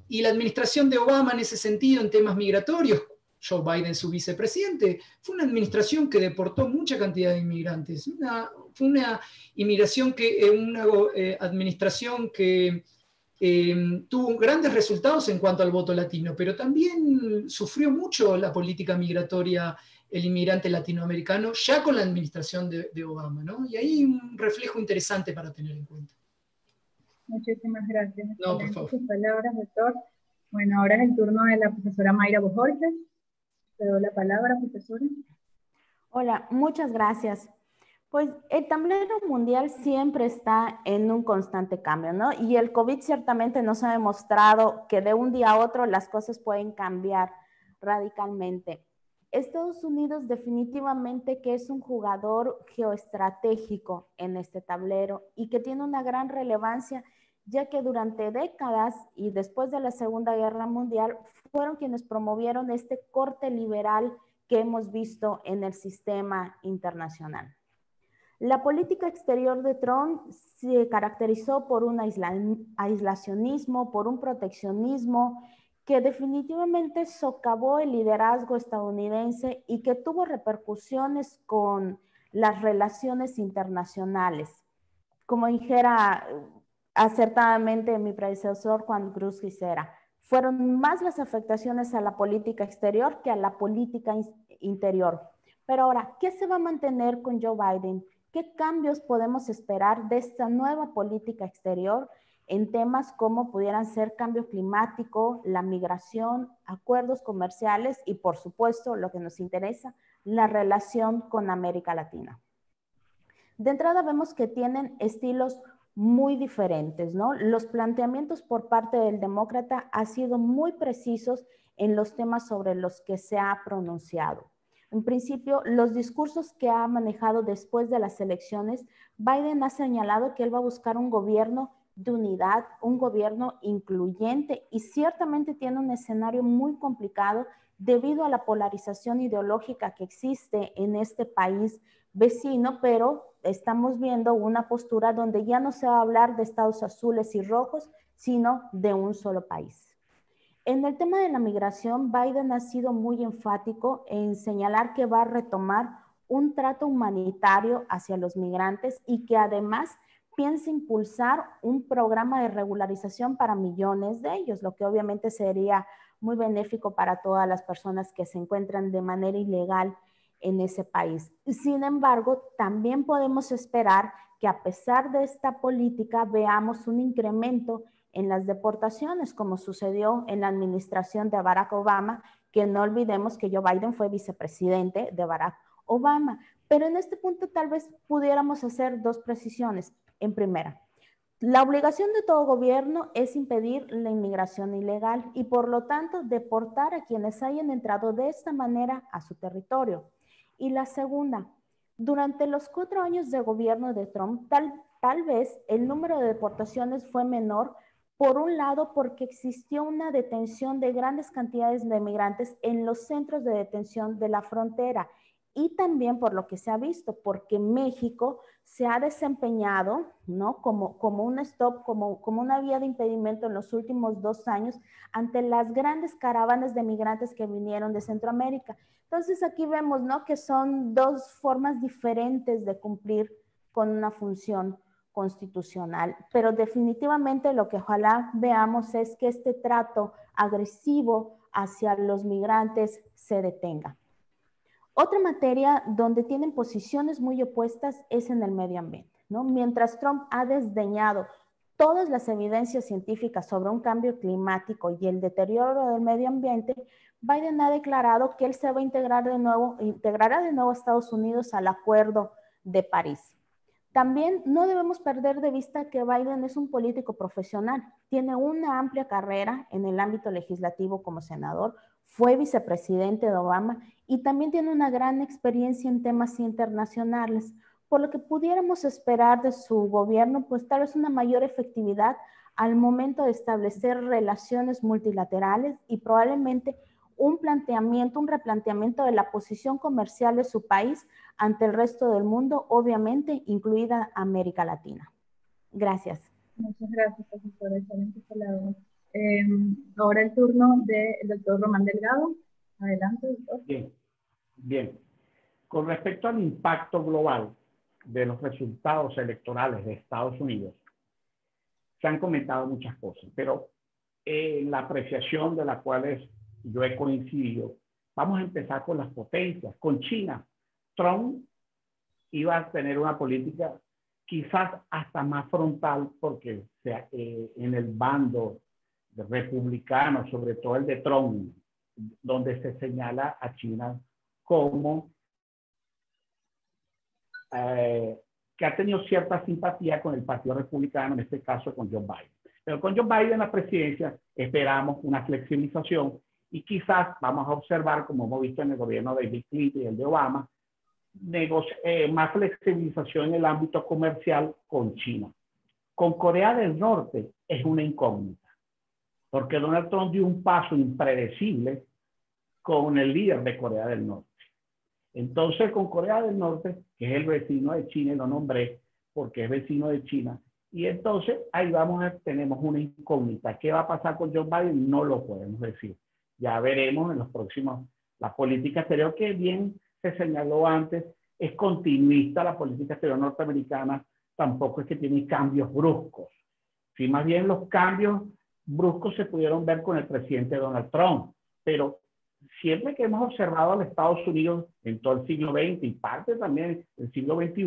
la administración de Obama en ese sentido, en temas migratorios, Joe Biden su vicepresidente, fue una administración que deportó mucha cantidad de inmigrantes. Fue una administración que tuvo grandes resultados en cuanto al voto latino, pero también sufrió mucho la política migratoria el inmigrante latinoamericano, ya con la administración de Obama, ¿no? Y ahí un reflejo interesante para tener en cuenta. Muchísimas gracias. No, por favor. Sus palabras, doctor. Bueno, ahora es el turno de la profesora Mayra Bojorquez. Te doy la palabra, profesora. Hola, muchas gracias. Pues el tablero mundial siempre está en un constante cambio, ¿no? Y el COVID ciertamente nos ha demostrado que de un día a otro las cosas pueden cambiar radicalmente. Estados Unidos definitivamente que es un jugador geoestratégico en este tablero y que tiene una gran relevancia, ya que durante décadas y después de la Segunda Guerra Mundial fueron quienes promovieron este corte liberal que hemos visto en el sistema internacional. La política exterior de Trump se caracterizó por un aislacionismo, por un proteccionismo que definitivamente socavó el liderazgo estadounidense y que tuvo repercusiones con las relaciones internacionales. Como dijera acertadamente mi predecesor Juan Cruz Gisera, fueron más las afectaciones a la política exterior que a la política interior. Pero ahora, ¿qué se va a mantener con Joe Biden? ¿Qué cambios podemos esperar de esta nueva política exterior en temas como pudieran ser cambio climático, la migración, acuerdos comerciales y, por supuesto, lo que nos interesa, la relación con América Latina? De entrada vemos que tienen estilos muy diferentes, ¿no? Los planteamientos por parte del demócrata han sido muy precisos en los temas sobre los que se ha pronunciado. En principio, los discursos que ha manejado después de las elecciones, Biden ha señalado que él va a buscar un gobierno de unidad, un gobierno incluyente y ciertamente tiene un escenario muy complicado debido a la polarización ideológica que existe en este país vecino, pero estamos viendo una postura donde ya no se va a hablar de estados azules y rojos, sino de un solo país. En el tema de la migración, Biden ha sido muy enfático en señalar que va a retomar un trato humanitario hacia los migrantes y que además piensa impulsar un programa de regularización para millones de ellos, lo que obviamente sería muy benéfico para todas las personas que se encuentran de manera ilegal en ese país. Sin embargo, también podemos esperar que a pesar de esta política veamos un incremento en las deportaciones, como sucedió en la administración de Barack Obama, que no olvidemos que Joe Biden fue vicepresidente de Barack Obama. Pero en este punto tal vez pudiéramos hacer dos precisiones. En primera, la obligación de todo gobierno es impedir la inmigración ilegal y por lo tanto deportar a quienes hayan entrado de esta manera a su territorio. Y la segunda, durante los 4 años de gobierno de Trump, tal vez el número de deportaciones fue menor, por un lado porque existió una detención de grandes cantidades de migrantes en los centros de detención de la frontera y también por lo que se ha visto, porque México se ha desempeñado, ¿no? como un stop, como una vía de impedimento en los últimos 2 años ante las grandes caravanas de migrantes que vinieron de Centroamérica. Entonces aquí vemos, ¿no? que son dos formas diferentes de cumplir con una función constitucional, pero definitivamente lo que ojalá veamos es que este trato agresivo hacia los migrantes se detenga. Otra materia donde tienen posiciones muy opuestas es en el medio ambiente, ¿no? Mientras Trump ha desdeñado todas las evidencias científicas sobre un cambio climático y el deterioro del medio ambiente, Biden ha declarado que él se va a integrará de nuevo a Estados Unidos al Acuerdo de París. También no debemos perder de vista que Biden es un político profesional, tiene una amplia carrera en el ámbito legislativo como senador, fue vicepresidente de Obama y también tiene una gran experiencia en temas internacionales, por lo que pudiéramos esperar de su gobierno, pues tal vez una mayor efectividad al momento de establecer relaciones multilaterales y probablemente un replanteamiento de la posición comercial de su país ante el resto del mundo, obviamente incluida América Latina. Gracias. Muchas gracias, profesora. Excelentes palabras. Ahora el turno del doctor Román Delgado. Adelante, doctor. Bien. Con respecto al impacto global de los resultados electorales de Estados Unidos, se han comentado muchas cosas, pero la apreciación de la cual yo he coincidido, vamos a empezar con las potencias, con China. Trump iba a tener una política quizás hasta más frontal, porque en el bando republicano, sobre todo el de Trump, donde se señala a China como que ha tenido cierta simpatía con el Partido Republicano, en este caso con Joe Biden. Pero con Joe Biden en la presidencia esperamos una flexibilización y quizás vamos a observar, como hemos visto en el gobierno de Bill Clinton y el de Obama, más flexibilización en el ámbito comercial con China. Con Corea del Norte es una incógnita, porque Donald Trump dio un paso impredecible con el líder de Corea del Norte. Entonces, con Corea del Norte, que es el vecino de China, y lo nombré porque es vecino de China, y entonces ahí tenemos una incógnita. ¿Qué va a pasar con Joe Biden? No lo podemos decir. Ya veremos en los próximos. La política exterior, que bien se señaló antes, es continuista. La política exterior norteamericana tampoco es que tiene cambios bruscos. Sí, más bien los cambios bruscos se pudieron ver con el presidente Donald Trump, pero siempre que hemos observado a los Estados Unidos en todo el siglo XX y parte también del siglo XXI,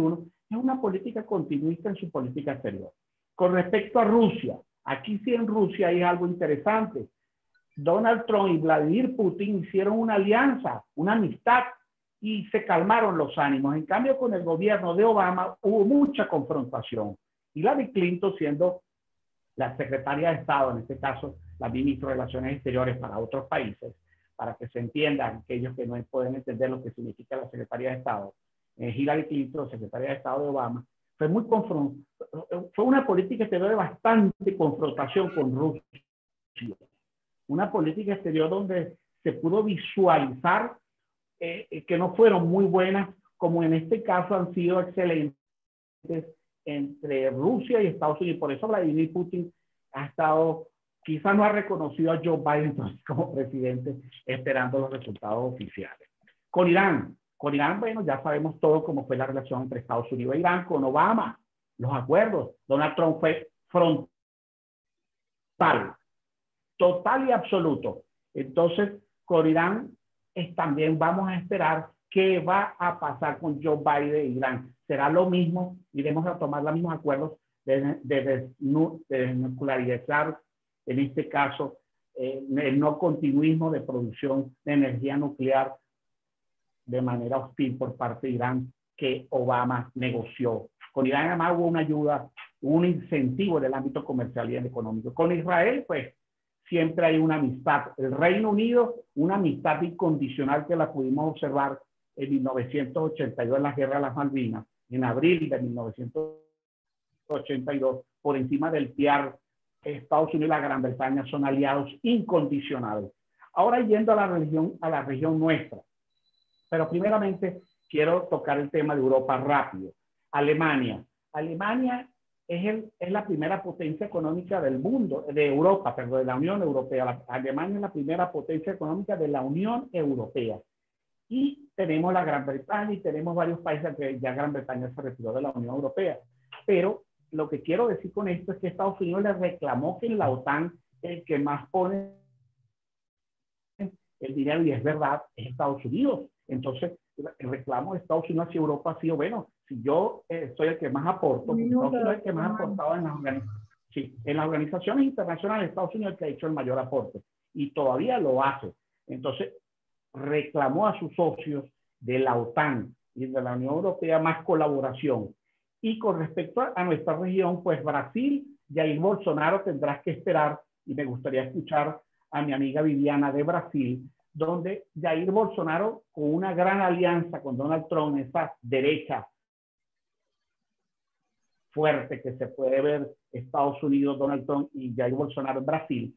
es una política continuista en su política exterior. Con respecto a Rusia, aquí sí en Rusia hay algo interesante. Donald Trump y Vladimir Putin hicieron una alianza, una amistad, y se calmaron los ánimos. En cambio, con el gobierno de Obama hubo mucha confrontación. Hillary Clinton, siendo la secretaria de Estado, en este caso la ministra de Relaciones Exteriores para otros países, para que se entiendan aquellos que no pueden entender lo que significa la secretaria de Estado, Hillary Clinton, secretaria de Estado de Obama, fue una política exterior de bastante confrontación con Rusia. Una política exterior donde se pudo visualizar que no fueron muy buenas, como en este caso han sido excelentes entre Rusia y Estados Unidos. Por eso Vladimir Putin ha estado, quizás no ha reconocido a Joe Biden como presidente, esperando los resultados oficiales. Con Irán, bueno, ya sabemos todo cómo fue la relación entre Estados Unidos e Irán. Con Obama, los acuerdos. Donald Trump fue frontal, total y absoluto. Entonces, con Irán también vamos a esperar qué va a pasar con Joe Biden e Irán. ¿Será lo mismo? ¿Iremos a tomar los mismos acuerdos de desnuclearizar, en este caso, el no continuismo de producción de energía nuclear de manera hostil por parte de Irán, que Obama negoció? Con Irán además hubo una ayuda, un incentivo en el ámbito comercial y económico. Con Israel, pues, siempre hay una amistad. El Reino Unido, una amistad incondicional que la pudimos observar en 1982 en la Guerra de las Malvinas, en abril de 1982, por encima del PIAR, Estados Unidos y la Gran Bretaña son aliados incondicionales. Ahora yendo a la región nuestra, pero primeramente quiero tocar el tema de Europa rápido. Alemania es la primera potencia económica del mundo, de Europa, perdón, de la Unión Europea. Alemania es la primera potencia económica de la Unión Europea. Y tenemos la Gran Bretaña y tenemos varios países que ya Gran Bretaña se retiró de la Unión Europea. Pero lo que quiero decir con esto es que Estados Unidos le reclamó que en la OTAN el que más pone el dinero, y es verdad, es Estados Unidos. Entonces, el reclamo de Estados Unidos hacia Europa ha sido, bueno, si yo soy el que más aporto, Estados Unidos es el que más ha aportado en las organizaciones internacionales, Estados Unidos es el que ha hecho el mayor aporte y todavía lo hace. Entonces, reclamó a sus socios de la OTAN y de la Unión Europea más colaboración. Y con respecto a nuestra región, pues Brasil, Jair Bolsonaro tendrás que esperar, y me gustaría escuchar a mi amiga Viviana de Brasil, donde Jair Bolsonaro, con una gran alianza con Donald Trump, esa derecha fuerte que se puede ver Estados Unidos, Donald Trump y Jair Bolsonaro en Brasil,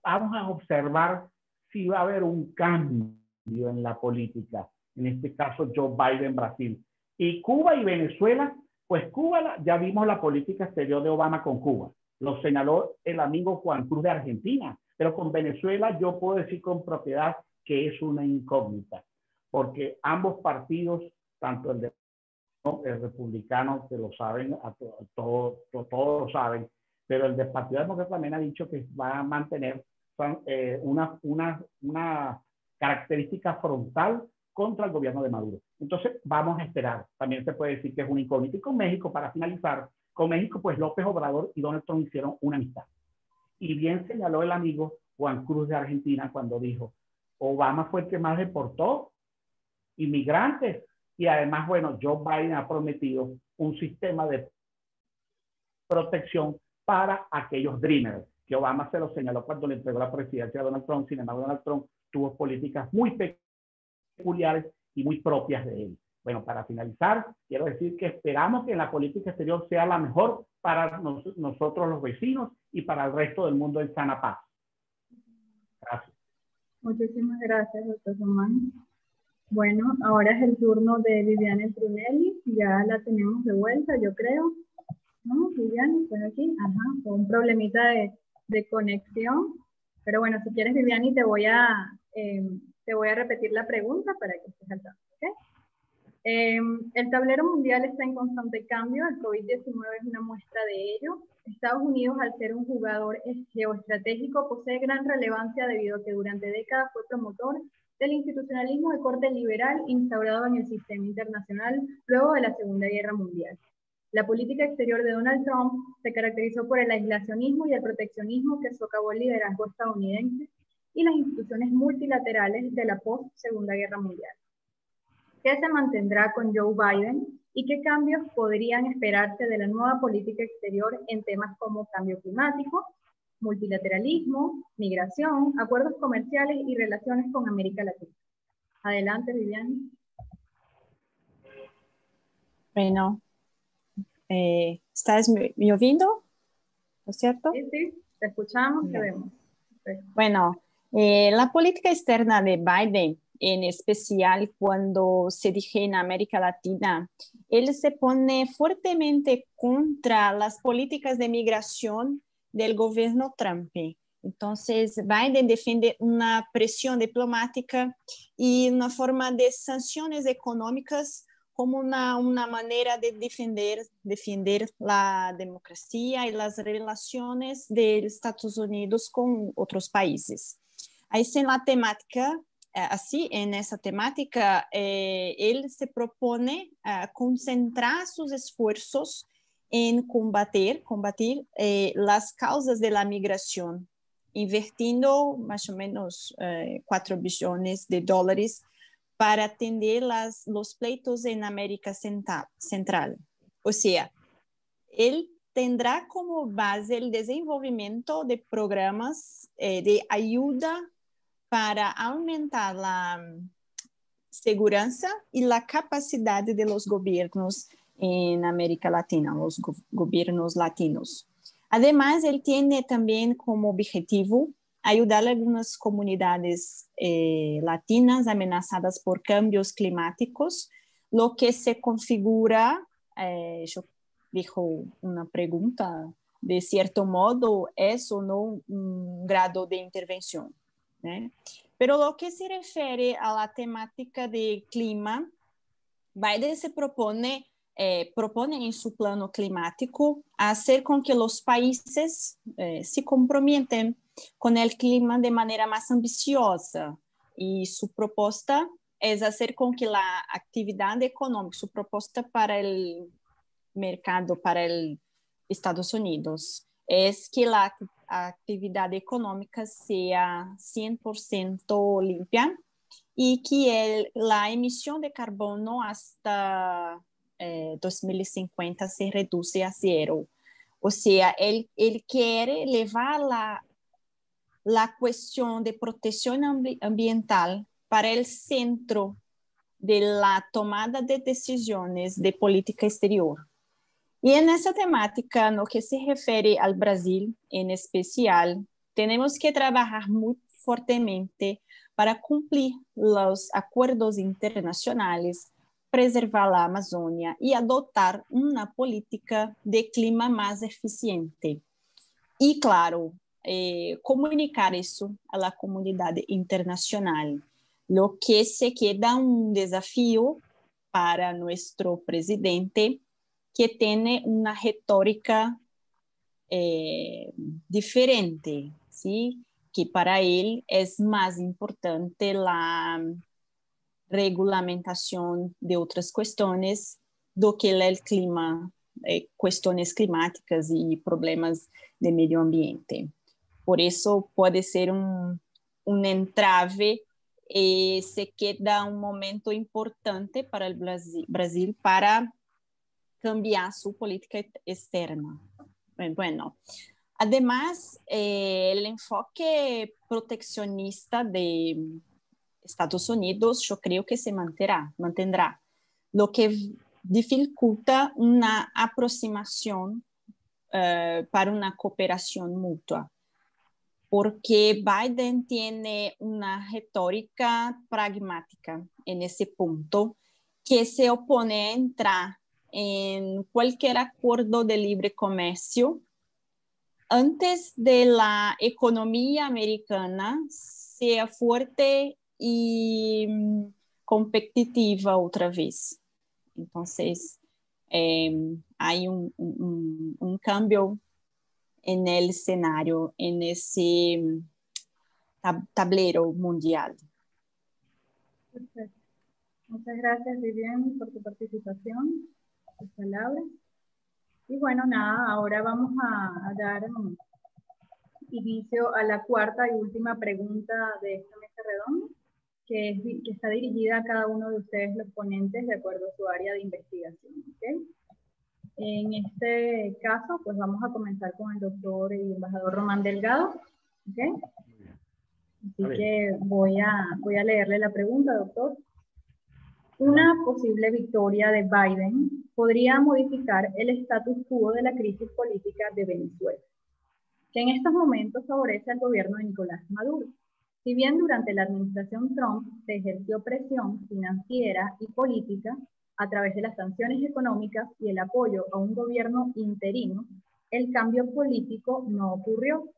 vamos a observar si va a haber un cambio en la política, en este caso Joe Biden en Brasil. Y Cuba y Venezuela, pues Cuba, ya vimos la política exterior de Obama con Cuba, lo señaló el amigo Juan Cruz de Argentina, pero con Venezuela yo puedo decir con propiedad que es una incógnita, porque ambos partidos, tanto el republicano, que lo saben, todos lo saben, pero el del Partido Demócrata también ha dicho que va a mantener una característica frontal contra el gobierno de Maduro. Entonces, vamos a esperar. También se puede decir que es una incógnita. Y con México, para finalizar, con México, pues López Obrador y Donald Trump hicieron una amistad. Y bien señaló el amigo Juan Cruz de Argentina cuando dijo, Obama fue el que más deportó inmigrantes. Y además, bueno, Joe Biden ha prometido un sistema de protección para aquellos dreamers, que Obama se lo señaló cuando le entregó la presidencia a Donald Trump. Sin embargo, Donald Trump tuvo políticas muy peculiares y muy propias de él. Bueno, para finalizar, quiero decir que esperamos que la política exterior sea la mejor para nosotros los vecinos y para el resto del mundo en sana paz. Gracias. Muchísimas gracias, doctor Román. Bueno, ahora es el turno de Viviane Trunelli. Ya la tenemos de vuelta, yo creo. ¿No, Viviane? ¿Estás aquí? Ajá, con un problemita de conexión. Pero bueno, si quieres, Viviane, te voy a repetir la pregunta para que estés al tanto, ¿ok? El tablero mundial está en constante cambio. El COVID-19 es una muestra de ello. Estados Unidos, al ser un jugador geoestratégico, posee gran relevancia debido a que durante décadas fue promotor del institucionalismo de corte liberal instaurado en el sistema internacional luego de la Segunda Guerra Mundial. La política exterior de Donald Trump se caracterizó por el aislacionismo y el proteccionismo que socavó el liderazgo estadounidense y las instituciones multilaterales de la post-Segunda Guerra Mundial. ¿Qué se mantendrá con Joe Biden y qué cambios podrían esperarse de la nueva política exterior en temas como cambio climático, multilateralismo, migración, acuerdos comerciales y relaciones con América Latina? Adelante, Viviane. Bueno, ¿estás me oyendo? ¿No es cierto? Sí, sí, te escuchamos, te vemos. Perfecto. Bueno, la política externa de Biden, en especial cuando se dirige en América Latina, él se pone fuertemente contra las políticas de migración del gobierno Trump. Entonces, Biden defiende una presión diplomática y una forma de sanciones económicas como una manera de defender la democracia y las relaciones de Estados Unidos con otros países. Ahí en la temática, así en esa temática, él se propone concentrar sus esfuerzos en combatir las causas de la migración, invirtiendo más o menos 4 billones de dólares para atender los pleitos en América Central. O sea, él tendrá como base el desenvolvimiento de programas de ayuda para aumentar la seguridad y la capacidad de los gobiernos en América Latina, los gobiernos latinos. Además, él tiene también como objetivo ayudar a algunas comunidades latinas amenazadas por cambios climáticos, lo que se configura, yo dijo una pregunta, de cierto modo, ¿es o no un grado de intervención? Pero lo que se refiere a la temática de clima, Biden se propone en su plano climático hacer con que los países se comprometen con el clima de manera más ambiciosa, y su propuesta es hacer con que la actividad económica, su propuesta para el mercado, para el Estados Unidos, es que la actividad económica sea 100% limpia y que la emisión de carbono hasta 2050 se reduce a cero. O sea, él quiere llevar la cuestión de protección ambiental para el centro de la tomada de decisiones de política exterior. Y en esa temática, en lo que se refiere al Brasil en especial, tenemos que trabajar muy fuertemente para cumplir los acuerdos internacionales, preservar la Amazonia y adoptar una política de clima más eficiente. Y claro, comunicar eso a la comunidad internacional, lo que se queda un desafío para nuestro presidente, que tiene una retórica diferente, ¿sí? Que para él es más importante la regulamentación de otras cuestiones do que el clima, cuestiones climáticas y problemas de medio ambiente. Por eso puede ser un entrave y se queda un momento importante para el Brasil para cambiar su política externa. Bueno, además, el enfoque proteccionista de Estados Unidos yo creo que se mantendrá, lo que dificulta una aproximación para una cooperación mutua, porque Biden tiene una retórica pragmática en ese punto que se opone a entrar en cualquier acuerdo de libre comercio antes de la economía americana sea fuerte y competitiva otra vez. Entonces, hay un cambio en el escenario, en ese tablero mundial. Perfecto. Muchas gracias, Vivian, por tu participación, tus palabras. Y bueno, nada, ahora vamos a dar inicio a la cuarta y última pregunta de esta mesa redonda, que está dirigida a cada uno de ustedes, los ponentes, de acuerdo a su área de investigación. ¿Okay? En este caso, pues vamos a comenzar con el doctor y embajador Román Delgado. ¿Okay? Así que voy a leerle la pregunta, doctor. Una posible victoria de Biden podría modificar el status quo de la crisis política de Venezuela, que en estos momentos favorece al gobierno de Nicolás Maduro. Si bien durante la administración Trump se ejerció presión financiera y política a través de las sanciones económicas y el apoyo a un gobierno interino, el cambio político no ocurrió.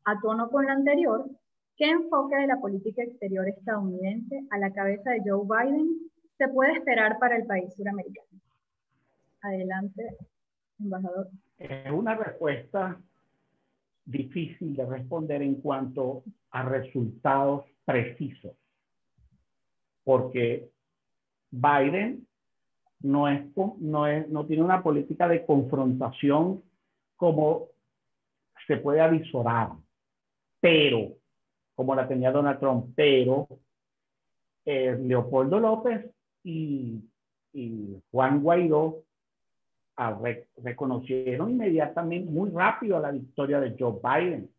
A tono con lo anterior, ¿qué enfoque de la política exterior estadounidense a la cabeza de Joe Biden se puede esperar para el país suramericano? Adelante, embajador. Es una respuesta difícil de responder en cuanto a resultados precisos, porque Biden no tiene una política de confrontación como se puede avisorar, pero, como la tenía Donald Trump, pero Leopoldo López y Juan Guaidó reconocieron inmediatamente, muy rápido, la victoria de Joe Biden.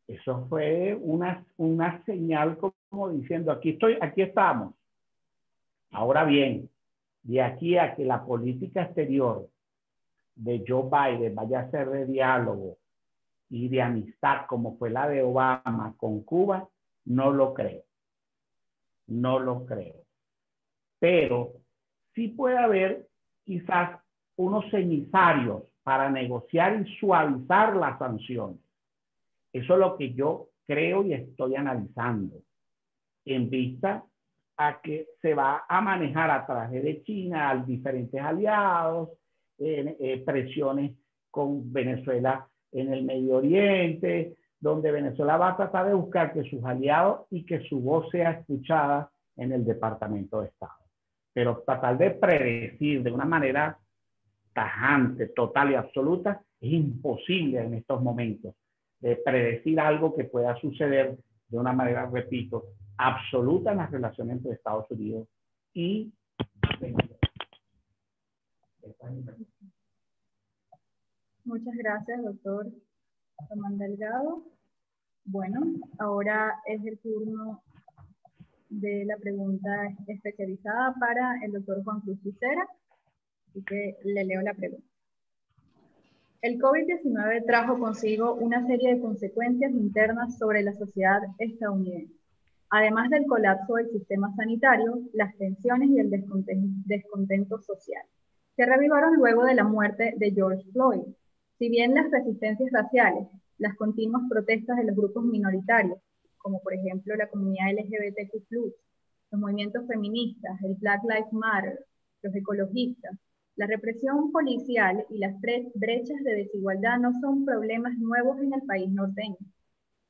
Eso fue una señal como diciendo, aquí estamos. Ahora bien, de aquí a que la política exterior de Joe Biden vaya a ser de diálogo y de amistad como fue la de Obama con Cuba, no lo creo. No lo creo. Pero sí puede haber quizás unos emisarios para negociar y suavizar las sanciones. Eso es lo que yo creo y estoy analizando, en vista a que se va a manejar a través de China a diferentes aliados, presiones con Venezuela en el Medio Oriente, donde Venezuela va a tratar de buscar que sus aliados y que su voz sea escuchada en el Departamento de Estado. Pero tratar de predecir de una manera tajante, total y absoluta es imposible en estos momentos. De predecir algo que pueda suceder de una manera, repito, absoluta en las relaciones entre Estados Unidos y Venezuela. Muchas gracias, doctor Román Delgado. Bueno, ahora es el turno de la pregunta especializada para el doctor Juan Cruz Cicera, así que le leo la pregunta. El COVID-19 trajo consigo una serie de consecuencias internas sobre la sociedad estadounidense. Además del colapso del sistema sanitario, las tensiones y el descontento social se reavivaron luego de la muerte de George Floyd. Si bien las resistencias raciales, las continuas protestas de los grupos minoritarios, como por ejemplo la comunidad LGBTQ+, los movimientos feministas, el Black Lives Matter, los ecologistas La represión policial y las brechas de desigualdad no son problemas nuevos en el país norteño.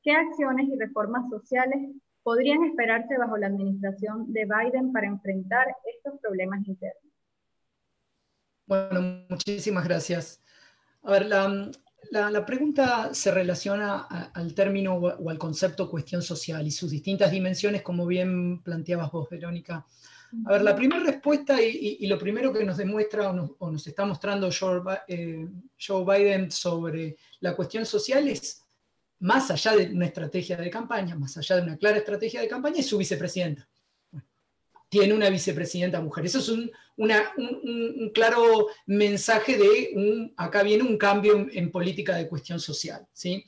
¿Qué acciones y reformas sociales podrían esperarse bajo la administración de Biden para enfrentar estos problemas internos? Bueno, muchísimas gracias. A ver, la pregunta se relaciona al término o al concepto cuestión social y sus distintas dimensiones, como bien planteabas vos, Verónica. A ver, la primera respuesta y lo primero que nos demuestra o nos está mostrando Joe Biden sobre la cuestión social es, más allá de una estrategia de campaña, más allá de una clara estrategia de campaña, es su vicepresidenta. Tiene una vicepresidenta mujer. Eso es un claro mensaje de, acá viene un cambio en política de cuestión social, ¿sí?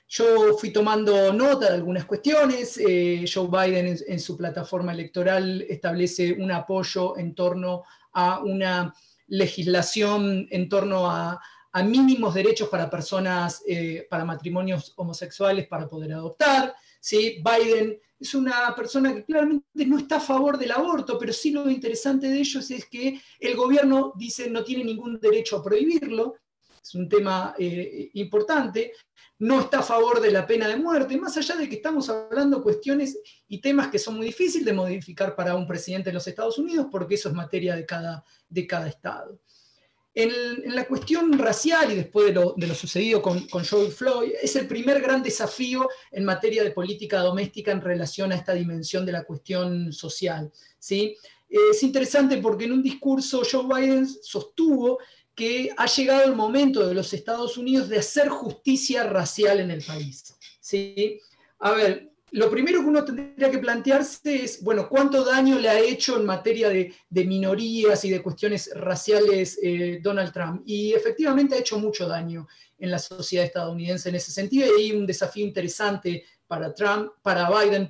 Yo fui tomando nota de algunas cuestiones. Joe Biden en su plataforma electoral establece un apoyo en torno a una legislación en torno a mínimos derechos para personas, para matrimonios homosexuales para poder adoptar, ¿sí? Biden es una persona que claramente no está a favor del aborto, pero sí lo interesante de ellos es que el gobierno dice no tiene ningún derecho a prohibirlo, es un tema importante, no está a favor de la pena de muerte, más allá de que estamos hablando cuestiones y temas que son muy difíciles de modificar para un presidente de los Estados Unidos, porque eso es materia de cada estado. En la cuestión racial y después de lo sucedido con George Floyd, es el primer gran desafío en materia de política doméstica en relación a esta dimensión de la cuestión social, ¿sí? Es interesante porque en un discurso Joe Biden sostuvo que ha llegado el momento de los Estados Unidos de hacer justicia racial en el país, ¿sí? A ver, lo primero que uno tendría que plantearse es, bueno, ¿cuánto daño le ha hecho en materia de minorías y de cuestiones raciales Donald Trump? Y efectivamente ha hecho mucho daño en la sociedad estadounidense en ese sentido, y hay un desafío interesante para Biden,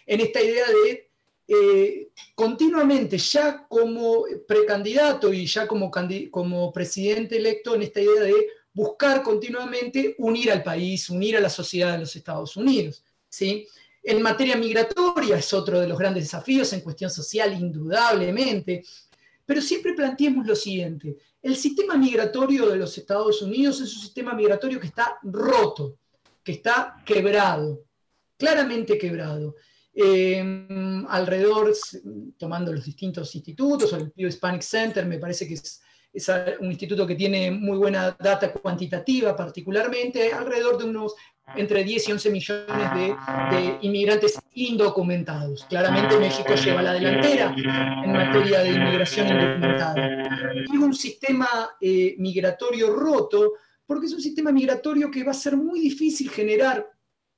en esta idea de continuamente, ya como precandidato y ya como presidente electo, en esta idea de buscar continuamente unir al país, unir a la sociedad de los Estados Unidos. ¿Sí? En materia migratoria es otro de los grandes desafíos, en cuestión social indudablemente, pero siempre planteemos lo siguiente: el sistema migratorio de los Estados Unidos es un sistema migratorio que está roto, que está quebrado, claramente quebrado. Alrededor, tomando los distintos institutos, o el Pew Hispanic Center, me parece que es un instituto que tiene muy buena data cuantitativa, particularmente, alrededor de unos entre 10 y 11 millones de inmigrantes indocumentados. Claramente México lleva la delantera en materia de inmigración indocumentada. Y un sistema migratorio roto, porque es un sistema migratorio que va a ser muy difícil generar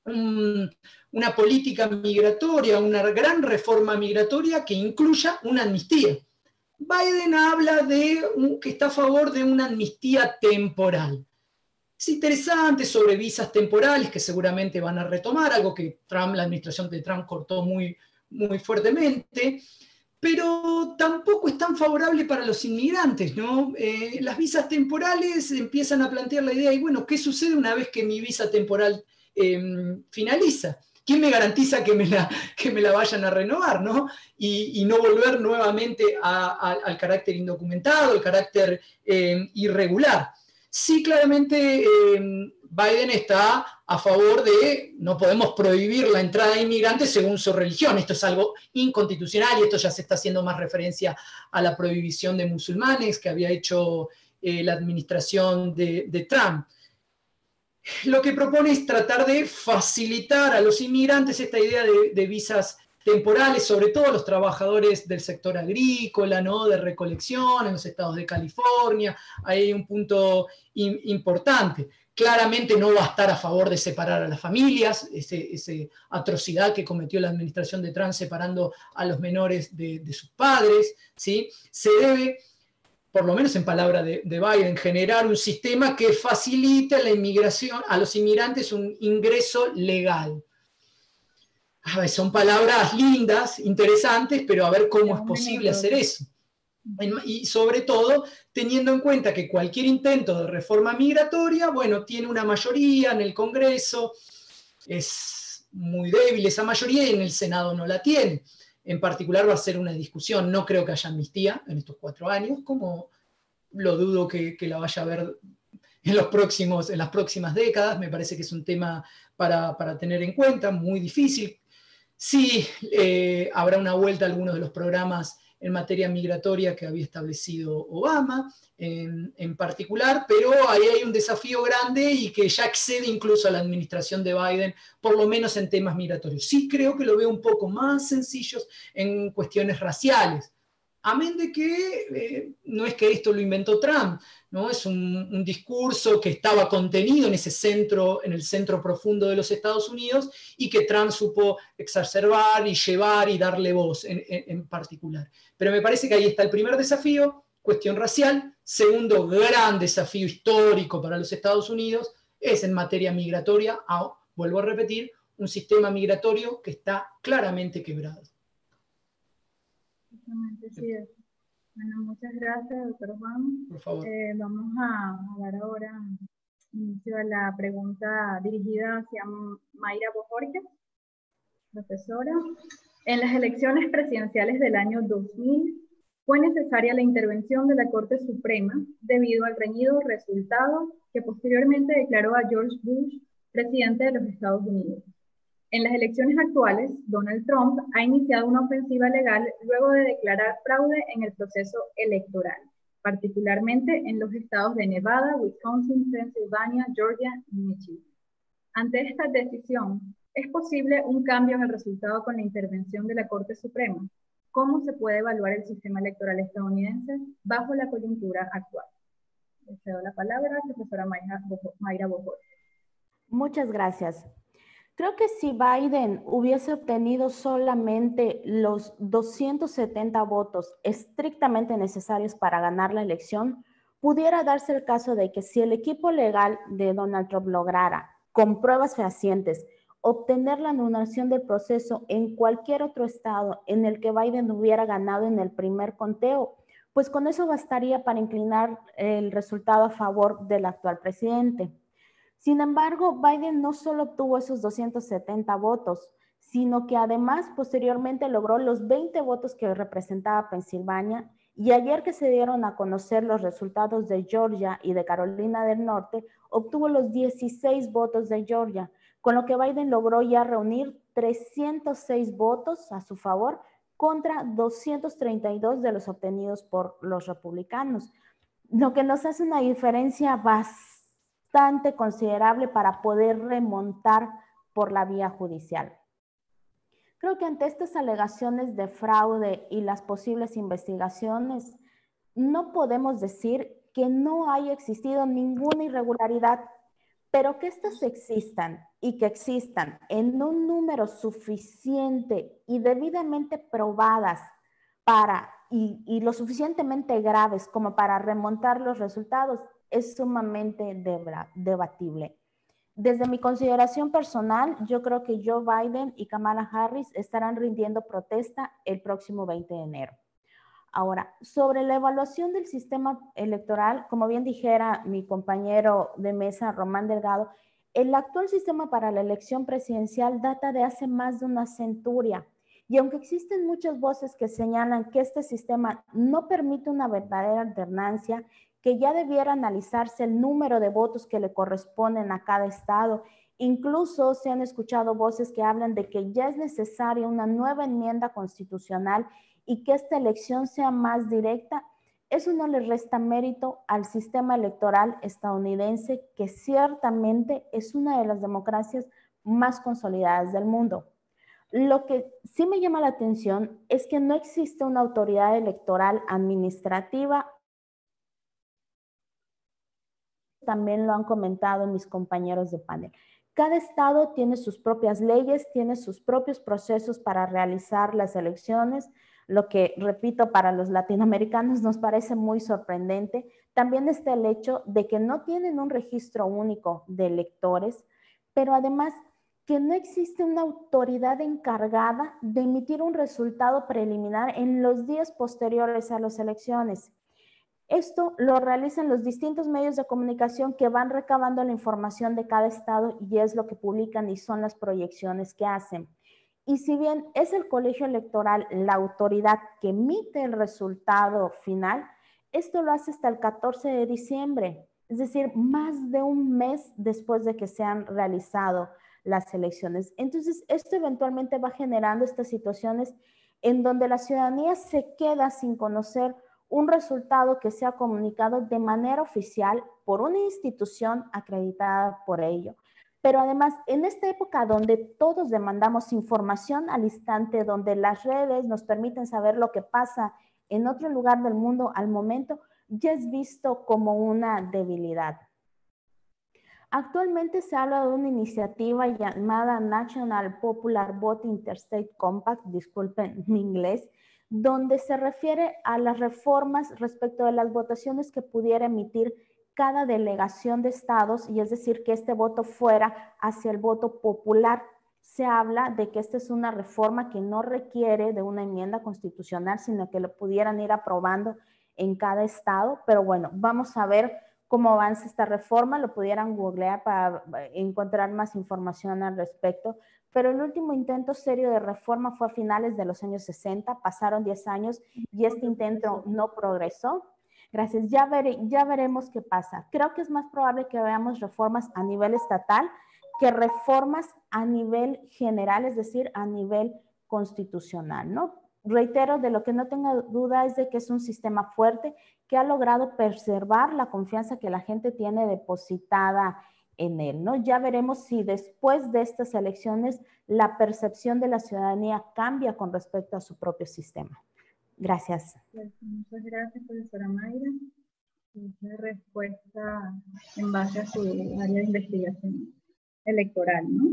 una política migratoria, una gran reforma migratoria que incluya una amnistía. Biden habla de que está a favor de una amnistía temporal. Es interesante sobre visas temporales que seguramente van a retomar, algo que la administración de Trump cortó muy, muy fuertemente, pero tampoco es tan favorable para los inmigrantes, ¿no? Las visas temporales empiezan a plantear la idea, y bueno, ¿qué sucede una vez que mi visa temporal finaliza? ¿Quién me garantiza que me la vayan a renovar, ¿no? Y no volver nuevamente al carácter indocumentado, al carácter irregular. Sí, claramente Biden está a favor de, no podemos prohibir la entrada de inmigrantes según su religión. Esto es algo inconstitucional, y esto ya se está haciendo más referencia a la prohibición de musulmanes que había hecho la administración de Trump. Lo que propone es tratar de facilitar a los inmigrantes esta idea de visas temporales, sobre todo a los trabajadores del sector agrícola, ¿no? De recolección en los estados de California. Ahí hay un punto importante. Claramente no va a estar a favor de separar a las familias, esa atrocidad que cometió la administración de Trump separando a los menores de sus padres, ¿sí? Se debe, por lo menos en palabra de Biden, generar un sistema que facilite la inmigración, a los inmigrantes un ingreso legal. Son palabras lindas, interesantes, pero a ver cómo es posible hacer eso. Y sobre todo, teniendo en cuenta que cualquier intento de reforma migratoria, bueno, tiene una mayoría en el Congreso, es muy débil esa mayoría, y en el Senado no la tiene. En particular va a ser una discusión, no creo que haya amnistía en estos 4 años, como lo dudo que la vaya a ver en las próximas décadas. Me parece que es un tema para tener en cuenta, muy difícil. Sí, habrá una vuelta a algunos de los programas en materia migratoria que había establecido Obama en particular, pero ahí hay un desafío grande y que ya excede incluso a la administración de Biden, por lo menos en temas migratorios. Sí creo que lo veo un poco más sencillos en cuestiones raciales. Amén de que no es que esto lo inventó Trump, ¿no? Es un discurso que estaba contenido en ese centro, en el centro profundo de los Estados Unidos, y que Trump supo exacerbar y llevar y darle voz en particular. Pero me parece que ahí está el primer desafío, cuestión racial. Segundo gran desafío histórico para los Estados Unidos es en materia migratoria, vuelvo a repetir, un sistema migratorio que está claramente quebrado. Sí. Bueno, muchas gracias, doctor Juan. Por favor. Vamos a dar ahora inicio a la pregunta dirigida hacia Mayra Bojorquez, profesora. En las elecciones presidenciales del año 2000 fue necesaria la intervención de la Corte Suprema debido al reñido resultado que posteriormente declaró a George Bush presidente de los Estados Unidos. En las elecciones actuales, Donald Trump ha iniciado una ofensiva legal luego de declarar fraude en el proceso electoral, particularmente en los estados de Nevada, Wisconsin, Pennsylvania, Georgia y Michigan. Ante esta decisión, ¿es posible un cambio en el resultado con la intervención de la Corte Suprema? ¿Cómo se puede evaluar el sistema electoral estadounidense bajo la coyuntura actual? Le cedo la palabra a la profesora Mayra Bojorquez. Muchas gracias. Creo que si Biden hubiese obtenido solamente los 270 votos estrictamente necesarios para ganar la elección, pudiera darse el caso de que si el equipo legal de Donald Trump lograra, con pruebas fehacientes, obtener la anulación del proceso en cualquier otro estado en el que Biden hubiera ganado en el primer conteo, pues con eso bastaría para inclinar el resultado a favor del actual presidente. Sin embargo, Biden no solo obtuvo esos 270 votos, sino que además posteriormente logró los 20 votos que representaba Pensilvania, y ayer que se dieron a conocer los resultados de Georgia y de Carolina del Norte, obtuvo los 16 votos de Georgia, con lo que Biden logró ya reunir 306 votos a su favor contra 232 de los obtenidos por los republicanos, lo que nos hace una diferencia bastante considerable para poder remontar por la vía judicial. Creo que ante estas alegaciones de fraude y las posibles investigaciones, no podemos decir que no haya existido ninguna irregularidad, pero que estas existan y que existan en un número suficiente y debidamente probadas y lo suficientemente graves como para remontar los resultados es sumamente debatible. Desde mi consideración personal, yo creo que Joe Biden y Kamala Harris estarán rindiendo protesta el próximo 20 de enero. Ahora, sobre la evaluación del sistema electoral, como bien dijera mi compañero de mesa, Román Delgado, el actual sistema para la elección presidencial data de hace más de una centuria. Y aunque existen muchas voces que señalan que este sistema no permite una verdadera alternancia, que ya debiera analizarse el número de votos que le corresponden a cada estado. Incluso se han escuchado voces que hablan de que ya es necesaria una nueva enmienda constitucional y que esta elección sea más directa. Eso no le resta mérito al sistema electoral estadounidense, que ciertamente es una de las democracias más consolidadas del mundo. Lo que sí me llama la atención es que no existe una autoridad electoral administrativa. También lo han comentado mis compañeros de panel. Cada estado tiene sus propias leyes, tiene sus propios procesos para realizar las elecciones, lo que, repito, para los latinoamericanos nos parece muy sorprendente. También está el hecho de que no tienen un registro único de electores, pero además que no existe una autoridad encargada de emitir un resultado preliminar en los días posteriores a las elecciones. Esto lo realizan los distintos medios de comunicación que van recabando la información de cada estado y es lo que publican y son las proyecciones que hacen. Y si bien es el colegio electoral la autoridad que emite el resultado final, Esto lo hace hasta el 14 de diciembre, es decir, más de un mes después de que se han realizado las elecciones. Entonces, esto eventualmente va generando estas situaciones en donde la ciudadanía se queda sin conocer un resultado que sea comunicado de manera oficial por una institución acreditada por ello. Pero además, en esta época donde todos demandamos información al instante, donde las redes nos permiten saber lo que pasa en otro lugar del mundo al momento, ya es visto como una debilidad. Actualmente se habla de una iniciativa llamada National Popular Vote Interstate Compact, disculpen mi inglés, donde se refiere a las reformas respecto de las votaciones que pudiera emitir cada delegación de estados, y es decir, que este voto fuera hacia el voto popular. Se habla de que esta es una reforma que no requiere de una enmienda constitucional, sino que lo pudieran ir aprobando en cada estado, pero bueno, vamos a ver cómo avanza esta reforma, lo pudieran googlear para encontrar más información al respecto, pero el último intento serio de reforma fue a finales de los años 60, pasaron 10 años y este intento no progresó. Gracias, ya veremos qué pasa. Creo que es más probable que veamos reformas a nivel estatal que reformas a nivel general, es decir, a nivel constitucional, ¿no? Reitero, de lo que no tengo duda es de que es un sistema fuerte que ha logrado preservar la confianza que la gente tiene depositada en él, ¿no? Ya veremos si después de estas elecciones la percepción de la ciudadanía cambia con respecto a su propio sistema. Gracias. Muchas gracias, profesora Mayra. Mucha respuesta en base a su área de investigación electoral, ¿no?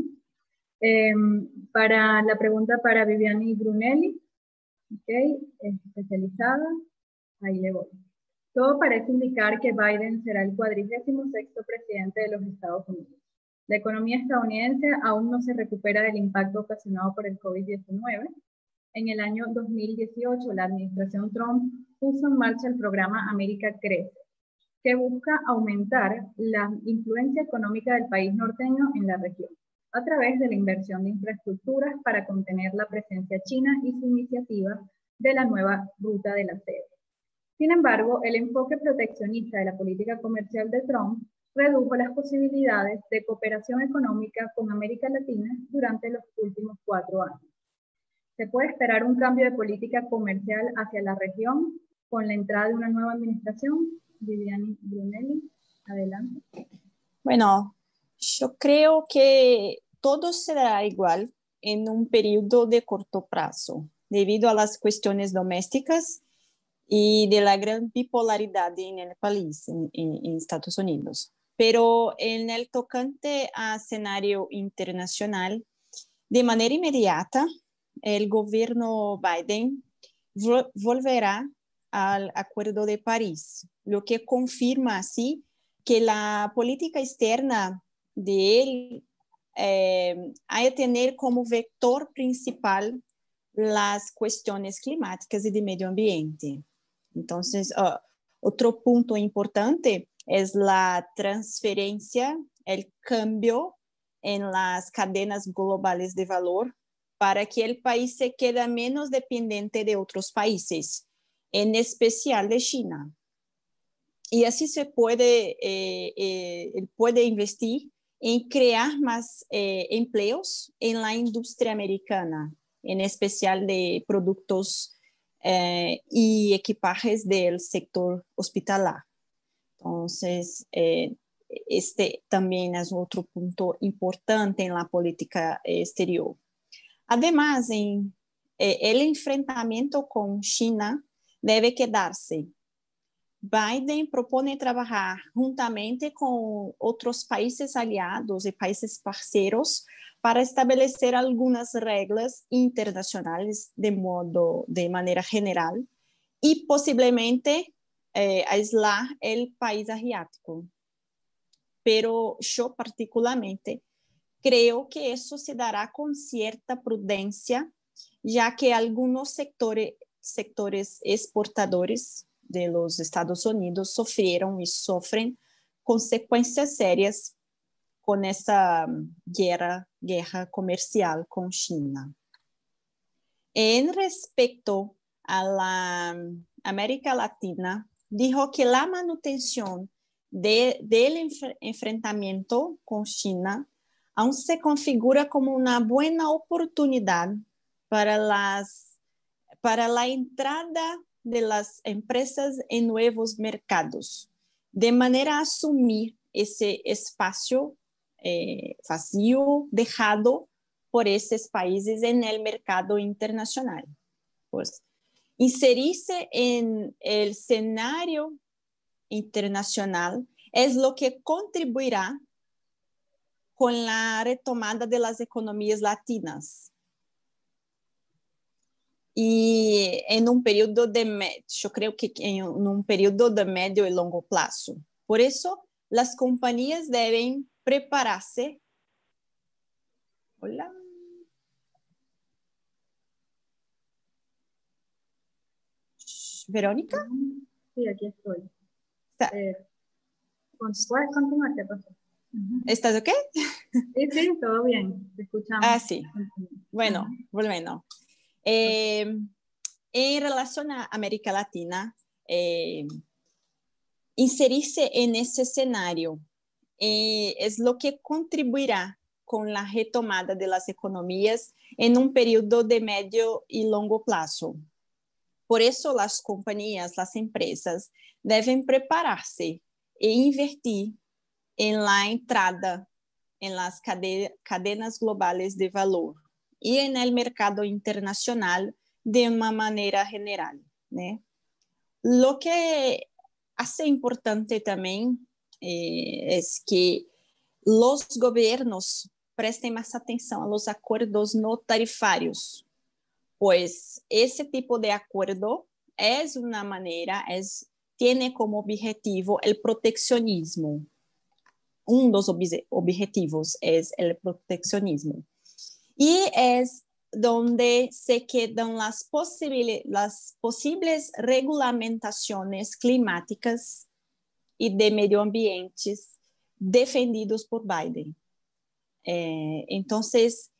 Para la pregunta para Viviani Brunelli, okay, especializada, ahí le voy. Todo parece indicar que Biden será el 46º presidente de los Estados Unidos. La economía estadounidense aún no se recupera del impacto ocasionado por el COVID-19. En el año 2018, la administración Trump puso en marcha el programa América Crece, que busca aumentar la influencia económica del país norteño en la región, a través de la inversión de infraestructuras para contener la presencia china y su iniciativa de la nueva ruta de la seda. Sin embargo, el enfoque proteccionista de la política comercial de Trump redujo las posibilidades de cooperación económica con América Latina durante los últimos 4 años. ¿Se puede esperar un cambio de política comercial hacia la región con la entrada de una nueva administración? Viviani Brunelli, adelante. Bueno, yo creo que todo será igual en un periodo de corto plazo, debido a las cuestiones domésticas y de la gran bipolaridad en el país, en Estados Unidos. Pero en el tocante a escenario internacional, de manera inmediata, el gobierno Biden volverá al Acuerdo de París, lo que confirma así que la política externa de él ha de tener como vector principal las cuestiones climáticas y de medio ambiente. Entonces, otro punto importante es la transferencia, el cambio en las cadenas globales de valor para que el país se quede menos dependiente de otros países, en especial de China. Y así se puede, puede investir en crear más empleos en la industria americana, en especial de productos y equipajes del sector hospitalar. Entonces, este también es otro punto importante en la política exterior. Además, el enfrentamiento con China debe quedarse. Biden propone trabajar juntamente con otros países aliados y países parceiros para establecer algunas reglas internacionales de manera general y posiblemente aislar el país asiático. Pero yo particularmente creo que eso se dará con cierta prudencia, ya que algunos sectores exportadores de los Estados Unidos sufrieron y sufren consecuencias serias con esa guerra comercial con China. En respecto a la América Latina, dijo que la manutención del enfrentamiento con China aún se configura como una buena oportunidad para la entrada de las empresas en nuevos mercados, de manera a asumir ese espacio vacío dejado por esses países en el mercado internacional. Pues, inserirse en el escenario internacional es lo que contribuirá con la retomada de las economías latinas. Y en un periodo yo creo que en un periodo de medio y largo plazo. Por eso, las compañías deben prepararse. Hola. Verónica. Sí, aquí estoy. ¿Puedes continuar? ¿Qué pasó? ¿Estás ok? Sí, sí, todo bien. Te escuchamos. Ah, sí. Bueno, bueno. En relación a América Latina, inserirse en ese escenario es lo que contribuirá con la retomada de las economías en un periodo de medio y largo plazo. Por eso las compañías, las empresas deben prepararse e invertir en la entrada en las cadenas globales de valor y en el mercado internacional de una manera general, ¿no? Lo que hace importante también es que los gobiernos presten más atención a los acuerdos no tarifarios, pues ese tipo de acuerdo es una manera, tiene como objetivo el proteccionismo. Un dos objetivos es el proteccionismo. Y es donde se quedan las posibles regulamentaciones climáticas y de medio ambiente defendidos por Biden. Entonces,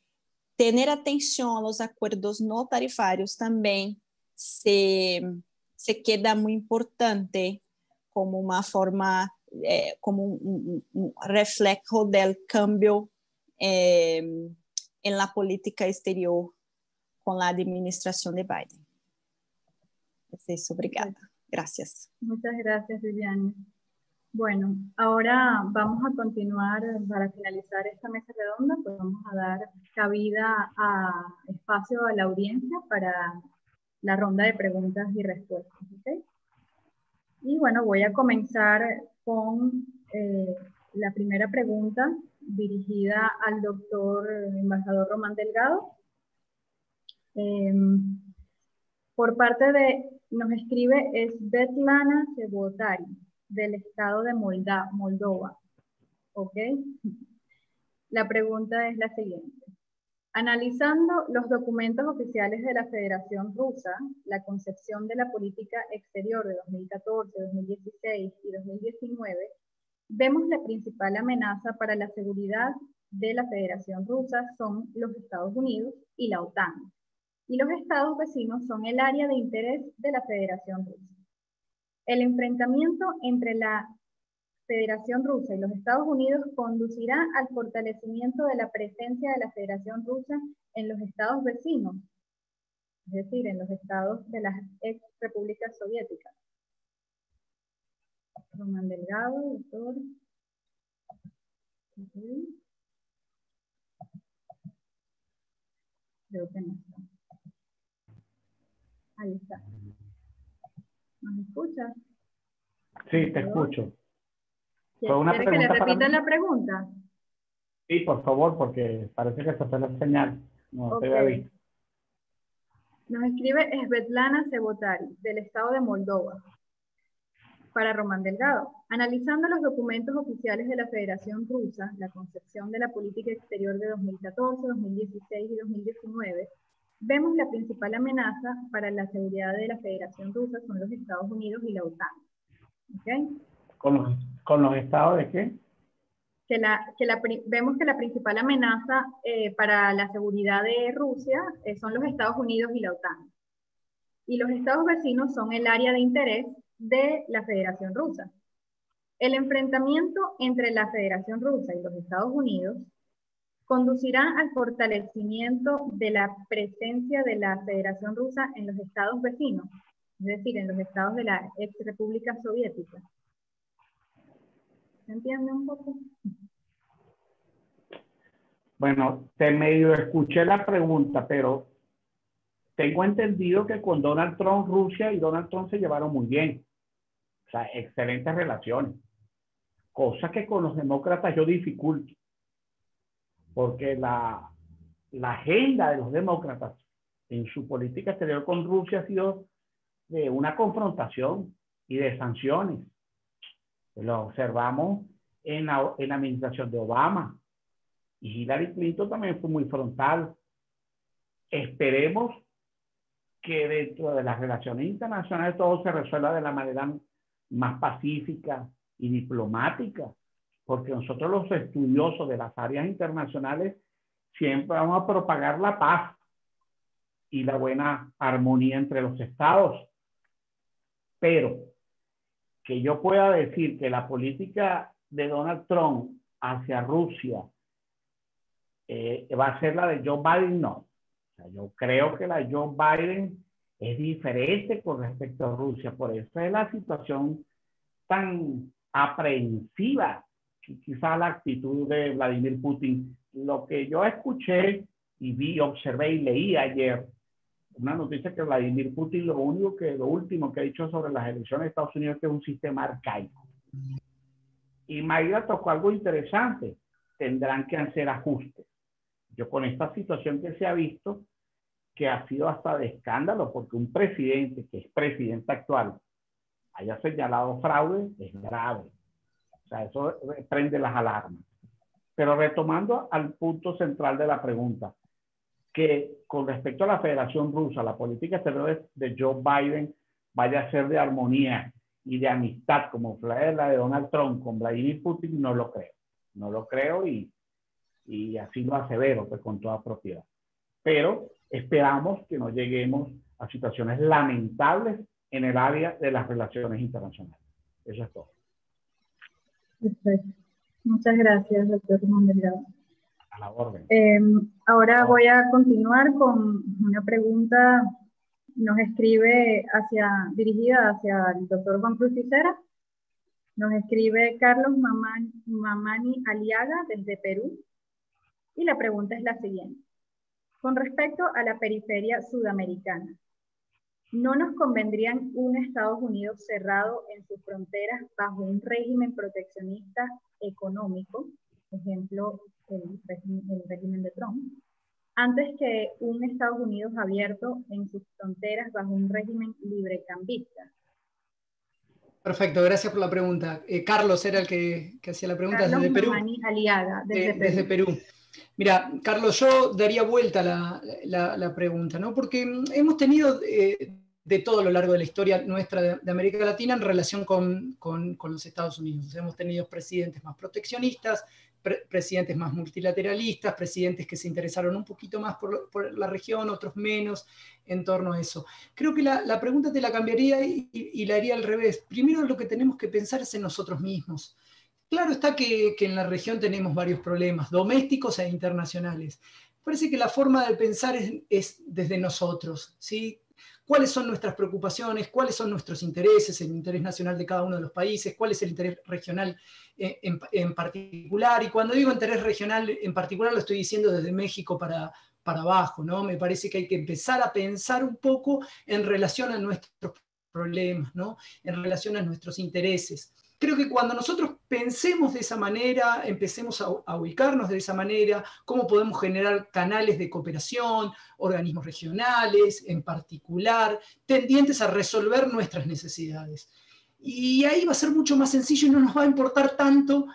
tener atención a los acuerdos no tarifarios también se queda muy importante como una forma, como un reflejo del cambio en la política exterior con la administración de Biden. Es eso, obrigada. Gracias. Muchas gracias, Viviane. Bueno, ahora vamos a continuar para finalizar esta mesa redonda, pues vamos a dar cabida a espacio a la audiencia para la ronda de preguntas y respuestas, ¿ok? Y bueno, voy a comenzar con la primera pregunta dirigida al doctor embajador Román Delgado. Por parte de, nos escribe Svetlana Sebotari, del estado de Moldova. ¿Ok? La pregunta es la siguiente. Analizando los documentos oficiales de la Federación Rusa, la concepción de la política exterior de 2014, 2016 y 2019, vemos la principal amenaza para la seguridad de la Federación Rusa son los Estados Unidos y la OTAN, y los estados vecinos son el área de interés de la Federación Rusa. El enfrentamiento entre la Federación Rusa y los Estados Unidos conducirá al fortalecimiento de la presencia de la Federación Rusa en los estados vecinos, es decir, en los estados de las ex repúblicas soviéticas. Román Delgado, doctor. Creo que no está. Ahí está. ¿Nos escuchas? Sí, te escucho. ¿Quieres que le repita la pregunta? Sí, por favor, porque parece que se fue la señal. No te había visto. Nos escribe Svetlana Sebotari, del estado de Moldova. Para Román Delgado, analizando los documentos oficiales de la Federación Rusa, la concepción de la política exterior de 2014, 2016 y 2019, vemos la principal amenaza para la seguridad de la Federación Rusa son los Estados Unidos y la OTAN. ¿Okay? ¿Con los estados de qué? Vemos que la principal amenaza para la seguridad de Rusia son los Estados Unidos y la OTAN. Y los estados vecinos son el área de interés de la Federación Rusa. El enfrentamiento entre la Federación Rusa y los Estados Unidos conducirá al fortalecimiento de la presencia de la Federación Rusa en los estados vecinos, es decir, en los estados de la ex República Soviética. ¿Se entiende un poco? Bueno, te medio escuché la pregunta, pero tengo entendido que con Donald Trump, Rusia y Donald Trump se llevaron muy bien. O sea, excelentes relaciones. Cosa que con los demócratas yo dificulto. Porque la agenda de los demócratas en su política exterior con Rusia ha sido de una confrontación y de sanciones. Lo observamos en la administración de Obama. Y Hillary Clinton también fue muy frontal. Esperemos que dentro de las relaciones internacionales todo se resuelva de la manera más pacífica y diplomática, porque nosotros los estudiosos de las áreas internacionales siempre vamos a propagar la paz y la buena armonía entre los estados. Pero que yo pueda decir que la política de Donald Trump hacia Rusia va a ser la de Joe Biden, no. O sea, yo creo que la de Joe Biden es diferente con respecto a Rusia. Por eso es la situación tan aprehensiva, quizá la actitud de Vladimir Putin. Lo que yo escuché y vi, observé y leí ayer, una noticia que Vladimir Putin lo último que ha dicho sobre las elecciones de Estados Unidos es que es un sistema arcaico. Y Mayra tocó algo interesante. Tendrán que hacer ajustes. Yo con esta situación que se ha visto, que ha sido hasta de escándalo, porque un presidente que es presidente actual haya señalado fraude, es grave. O sea, eso prende las alarmas. Pero retomando al punto central de la pregunta, que con respecto a la Federación Rusa, la política exterior de Joe Biden vaya a ser de armonía y de amistad, como fue la de Donald Trump con Vladimir Putin, no lo creo. No lo creo y así lo asevero, pues, con toda propiedad. Pero esperamos que no lleguemos a situaciones lamentables en el área de las relaciones internacionales. Eso es todo. Perfecto. Muchas gracias, doctor Ramón Delgado. A la orden. Ahora voy a continuar con una pregunta, nos escribe dirigida hacia el doctor Juan Cruz Ticera. Nos escribe Carlos Mamani Aliaga desde Perú. Y la pregunta es la siguiente. Con respecto a la periferia sudamericana, ¿no nos convendrían un Estados Unidos cerrado en sus fronteras bajo un régimen proteccionista económico, ejemplo, el régimen de Trump, antes que un Estados Unidos abierto en sus fronteras bajo un régimen librecambista? Perfecto, gracias por la pregunta. Carlos era el que hacía la pregunta. Carlos desde Perú. Mamani Aliaga, Desde Perú. Mira, Carlos, yo daría vuelta la pregunta, ¿no? Porque hemos tenido de todo a lo largo de la historia nuestra de América Latina en relación con los Estados Unidos. Hemos tenido presidentes más proteccionistas, presidentes más multilateralistas, presidentes que se interesaron un poquito más por la región, otros menos, en torno a eso. Creo que la pregunta te la cambiaría y la haría al revés. Primero lo que tenemos que pensar es en nosotros mismos. Claro está que en la región tenemos varios problemas, domésticos e internacionales. Parece que la forma de pensar es desde nosotros, ¿sí? ¿Cuáles son nuestras preocupaciones? ¿Cuáles son nuestros intereses? El interés nacional de cada uno de los países. ¿Cuál es el interés regional en particular? Y cuando digo interés regional en particular, lo estoy diciendo desde México para abajo, ¿no? Me parece que hay que empezar a pensar un poco en relación a nuestros problemas, ¿no? En relación a nuestros intereses. Creo que cuando nosotros pensemos de esa manera, empecemos a ubicarnos de esa manera, cómo podemos generar canales de cooperación, organismos regionales en particular, tendientes a resolver nuestras necesidades. Y ahí va a ser mucho más sencillo y no nos va a importar tanto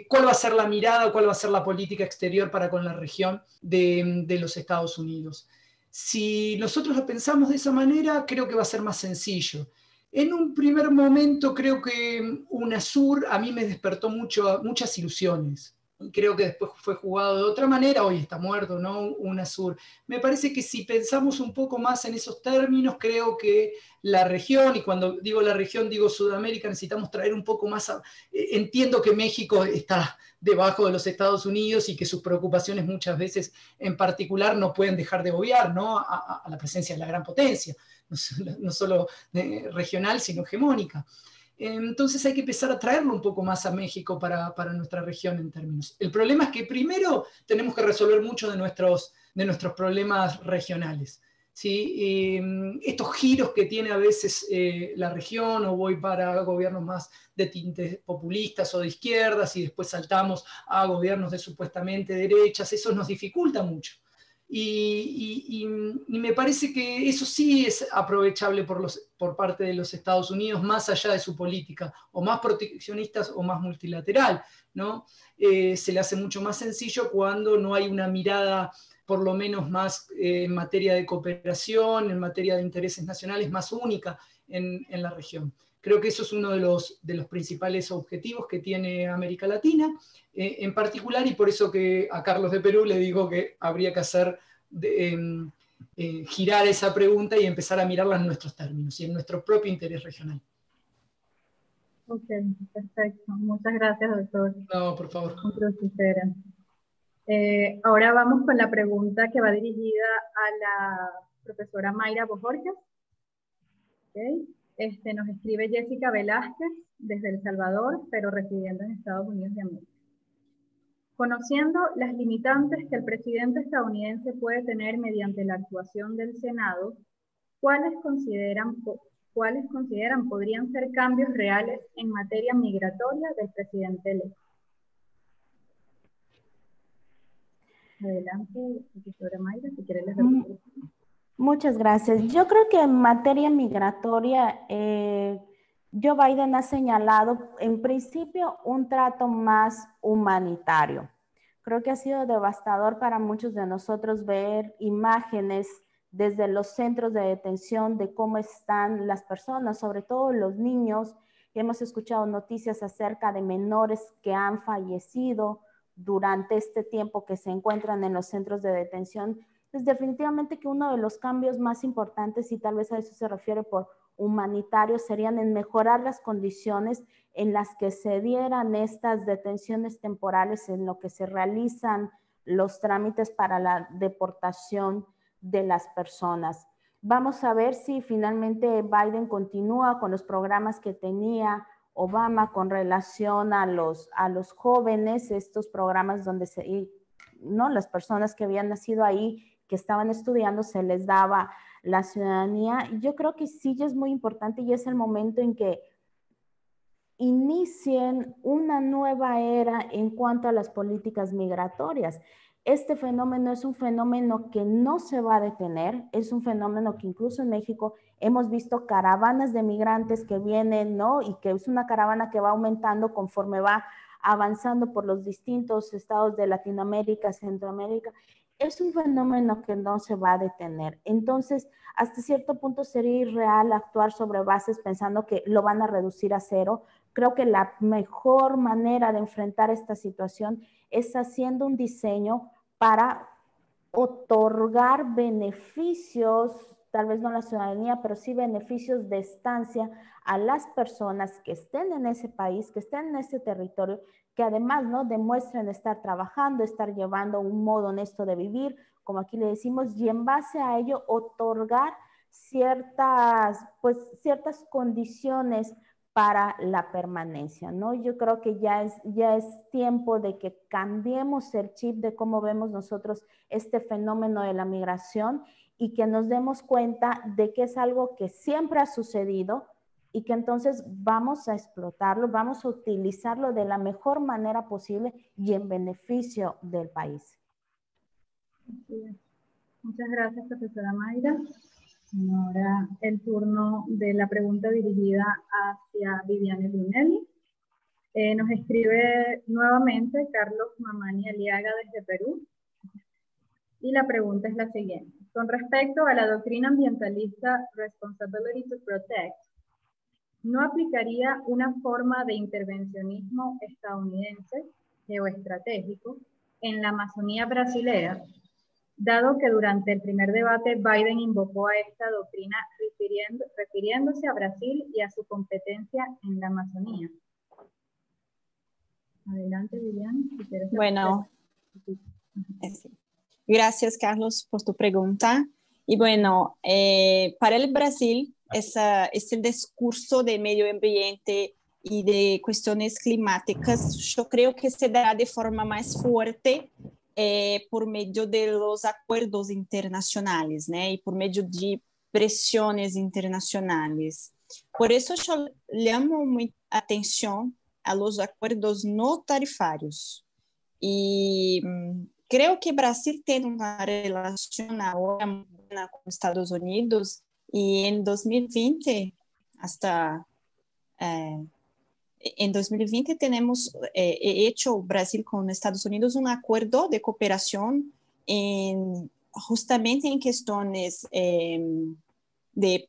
cuál va a ser la mirada, cuál va a ser la política exterior para con la región de los Estados Unidos. Si nosotros lo pensamos de esa manera, creo que va a ser más sencillo. En un primer momento creo que UNASUR a mí me despertó muchas ilusiones. creo que después fue jugado de otra manera, hoy está muerto, ¿no? UNASUR. Me parece que si pensamos un poco más en esos términos, creo que la región, y cuando digo la región digo Sudamérica, necesitamos traer un poco más, entiendo que México está debajo de los Estados Unidos y que sus preocupaciones muchas veces en particular no pueden dejar de obviar, ¿no? A la presencia de la gran potencia, no solo regional, sino hegemónica. Entonces hay que empezar a traerlo un poco más a México para nuestra región en términos. El problema es que primero tenemos que resolver muchos de nuestros problemas regionales, ¿sí? Estos giros que tiene a veces la región, o voy para gobiernos más de tintes populistas o de izquierdas y después saltamos a gobiernos de supuestamente derechas, eso nos dificulta mucho. Y me parece que eso sí es aprovechable por parte de los Estados Unidos, más allá de su política, o más proteccionistas o más multilateral, ¿no? Se le hace mucho más sencillo cuando no hay una mirada, por lo menos más en materia de cooperación, en materia de intereses nacionales, más única en la región. Creo que eso es uno de los principales objetivos que tiene América Latina, en particular, y por eso que a Carlos de Perú le digo que habría que hacer girar esa pregunta y empezar a mirarla en nuestros términos y en nuestro propio interés regional. Ok, perfecto. Muchas gracias, doctor. No, por favor. Ahora vamos con la pregunta que va dirigida a la profesora Mayra Bojorquez. Okay. Nos escribe Jessica Velázquez desde El Salvador, pero residiendo en Estados Unidos de América. Conociendo las limitantes que el presidente estadounidense puede tener mediante la actuación del Senado, ¿cuáles consideran podrían ser cambios reales en materia migratoria del presidente electo? Adelante, profesora Mayra, si quiere les respondo. Muchas gracias. Yo creo que en materia migratoria, Joe Biden ha señalado en principio un trato más humanitario. Creo que ha sido devastador para muchos de nosotros ver imágenes desde los centros de detención de cómo están las personas, sobre todo los niños. Hemos escuchado noticias acerca de menores que han fallecido durante este tiempo que se encuentran en los centros de detención. Pues definitivamente que uno de los cambios más importantes, y tal vez a eso se refiere por humanitario, serían en mejorar las condiciones en las que se dieran estas detenciones temporales, en lo que se realizan los trámites para la deportación de las personas. Vamos a ver si finalmente Biden continúa con los programas que tenía Obama con relación a los jóvenes, estos programas donde las personas que habían nacido ahí, que estaban estudiando, se les daba la ciudadanía. Yo creo que sí es muy importante y es el momento en que inicien una nueva era en cuanto a las políticas migratorias. Este fenómeno es un fenómeno que no se va a detener, es un fenómeno que incluso en México hemos visto caravanas de migrantes que vienen, ¿no? Y que es una caravana que va aumentando conforme va avanzando por los distintos estados de Latinoamérica, Centroamérica. Es un fenómeno que no se va a detener. Entonces, hasta cierto punto sería irreal actuar sobre bases pensando que lo van a reducir a cero. Creo que la mejor manera de enfrentar esta situación es haciendo un diseño para otorgar beneficios, tal vez no a la ciudadanía, pero sí beneficios de estancia a las personas que estén en ese país, que estén en ese territorio, que además, ¿no?, demuestren estar trabajando, estar llevando un modo honesto de vivir, como aquí le decimos, y en base a ello otorgar ciertas condiciones para la permanencia, ¿no? Yo creo que ya es tiempo de que cambiemos el chip de cómo vemos nosotros este fenómeno de la migración y que nos demos cuenta de que es algo que siempre ha sucedido y que entonces vamos a explotarlo, vamos a utilizarlo de la mejor manera posible y en beneficio del país. Muchas gracias, profesora Mayra. Ahora el turno de la pregunta dirigida hacia Viviane Brunelli. Nos escribe nuevamente Carlos Mamani Aliaga desde Perú. Y la pregunta es la siguiente. Con respecto a la doctrina ambientalista Responsibility to Protect, ¿no aplicaría una forma de intervencionismo estadounidense geoestratégico en la Amazonía brasilera, dado que durante el primer debate Biden invocó a esta doctrina refiriéndose a Brasil y a su competencia en la Amazonía. Adelante, Vivian, si quieres. Bueno, gracias, Carlos, por tu pregunta. Y bueno, para el Brasil, este discurso de medio ambiente y de cuestiones climáticas, yo creo que se dará de forma más fuerte por medio de los acuerdos internacionales, ¿no? Y por medio de presiones internacionales. Por eso yo llamo mucha atención a los acuerdos no tarifarios. Y creo que Brasil tiene una relación ahora muy buena con Estados Unidos, y en 2020 hasta... en 2020 tenemos hecho Brasil con Estados Unidos un acuerdo de cooperación justamente en cuestiones de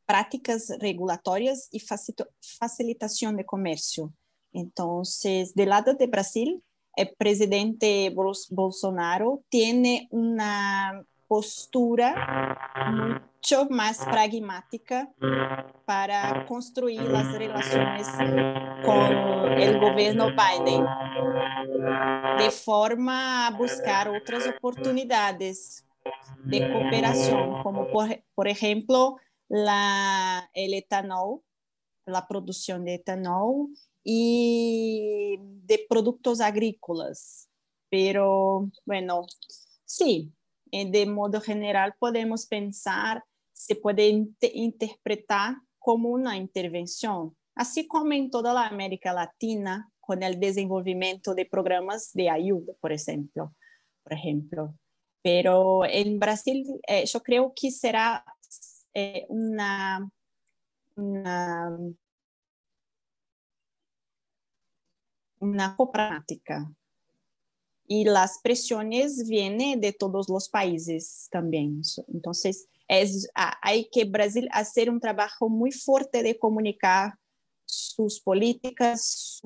prácticas regulatorias y facilitación de comercio. Entonces, del lado de Brasil, el presidente Bolsonaro tiene una postura mucho más pragmática para construir las relaciones con el gobierno Biden, de forma a buscar otras oportunidades de cooperación, como por ejemplo el etanol, la producción de etanol y de productos agrícolas. Pero bueno, sí, de modo general podemos pensar, se puede interpretar como una intervención, así como en toda la América Latina, con el desenvolvimiento de programas de ayuda, por ejemplo. Pero en Brasil, yo creo que será una práctica. Y las presiones vienen de todos los países también. Entonces, hay que Brasil hacer un trabajo muy fuerte de comunicar sus políticas,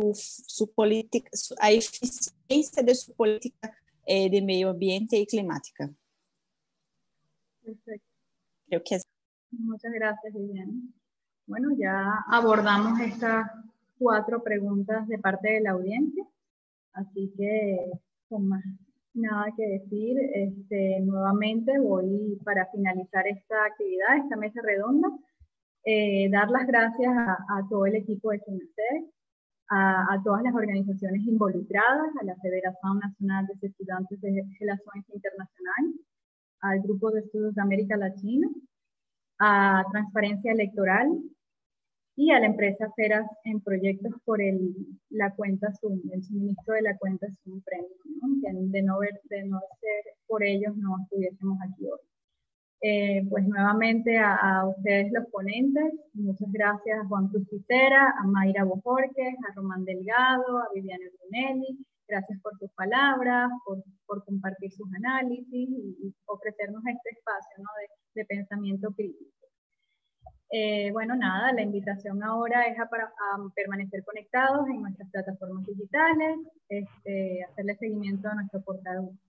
a eficiencia de su política de medio ambiente y climática. Perfecto. Creo que es. Muchas gracias, Viviana. Bueno, ya abordamos estas 4 preguntas de parte de la audiencia, así que con más nada que decir, nuevamente voy, para finalizar esta actividad, esta mesa redonda, dar las gracias a todo el equipo de SEINASEC, a todas las organizaciones involucradas, a la Federación Nacional de Estudiantes de Relaciones Internacionales, al Grupo de Estudios de América Latina, a Transparencia Electoral y a la empresa Feras en Proyectos por la cuenta Zoom, el suministro de la cuenta Zoom Premium, ¿no? Que de no ser por ellos no estuviésemos aquí hoy. Pues nuevamente a ustedes los ponentes, muchas gracias a Juan Cruz Quintera, a Mayra Bojorquez, a Román Delgado, a Viviana Brunelli, gracias por sus palabras, por compartir sus análisis y ofrecernos este espacio, ¿no? de pensamiento crítico. Bueno, nada, la invitación ahora es a permanecer conectados en nuestras plataformas digitales, hacerle seguimiento a nuestro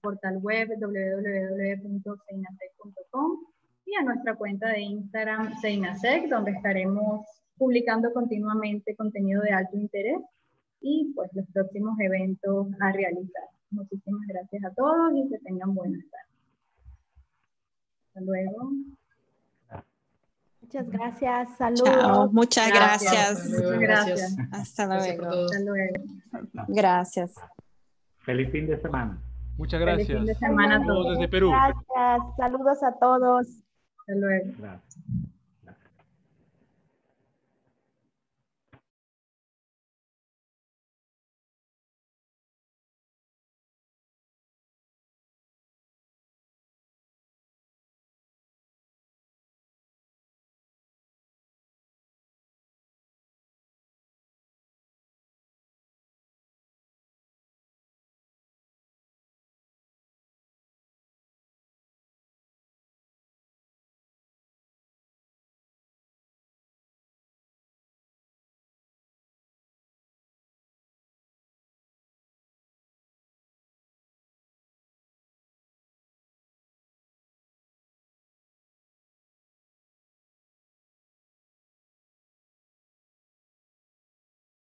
portal web www.seinasec.com y a nuestra cuenta de Instagram Seinasec, donde estaremos publicando continuamente contenido de alto interés y pues los próximos eventos a realizar. Muchísimas gracias a todos y que tengan buenas tardes. Hasta luego. Muchas gracias, saludos. Chao, muchas gracias. Muchas gracias. Hasta luego. Hasta luego. Gracias. Feliz fin de semana. Muchas gracias. Feliz fin de semana a todos. Saludos desde Perú. Gracias, saludos a todos. Hasta luego. Gracias.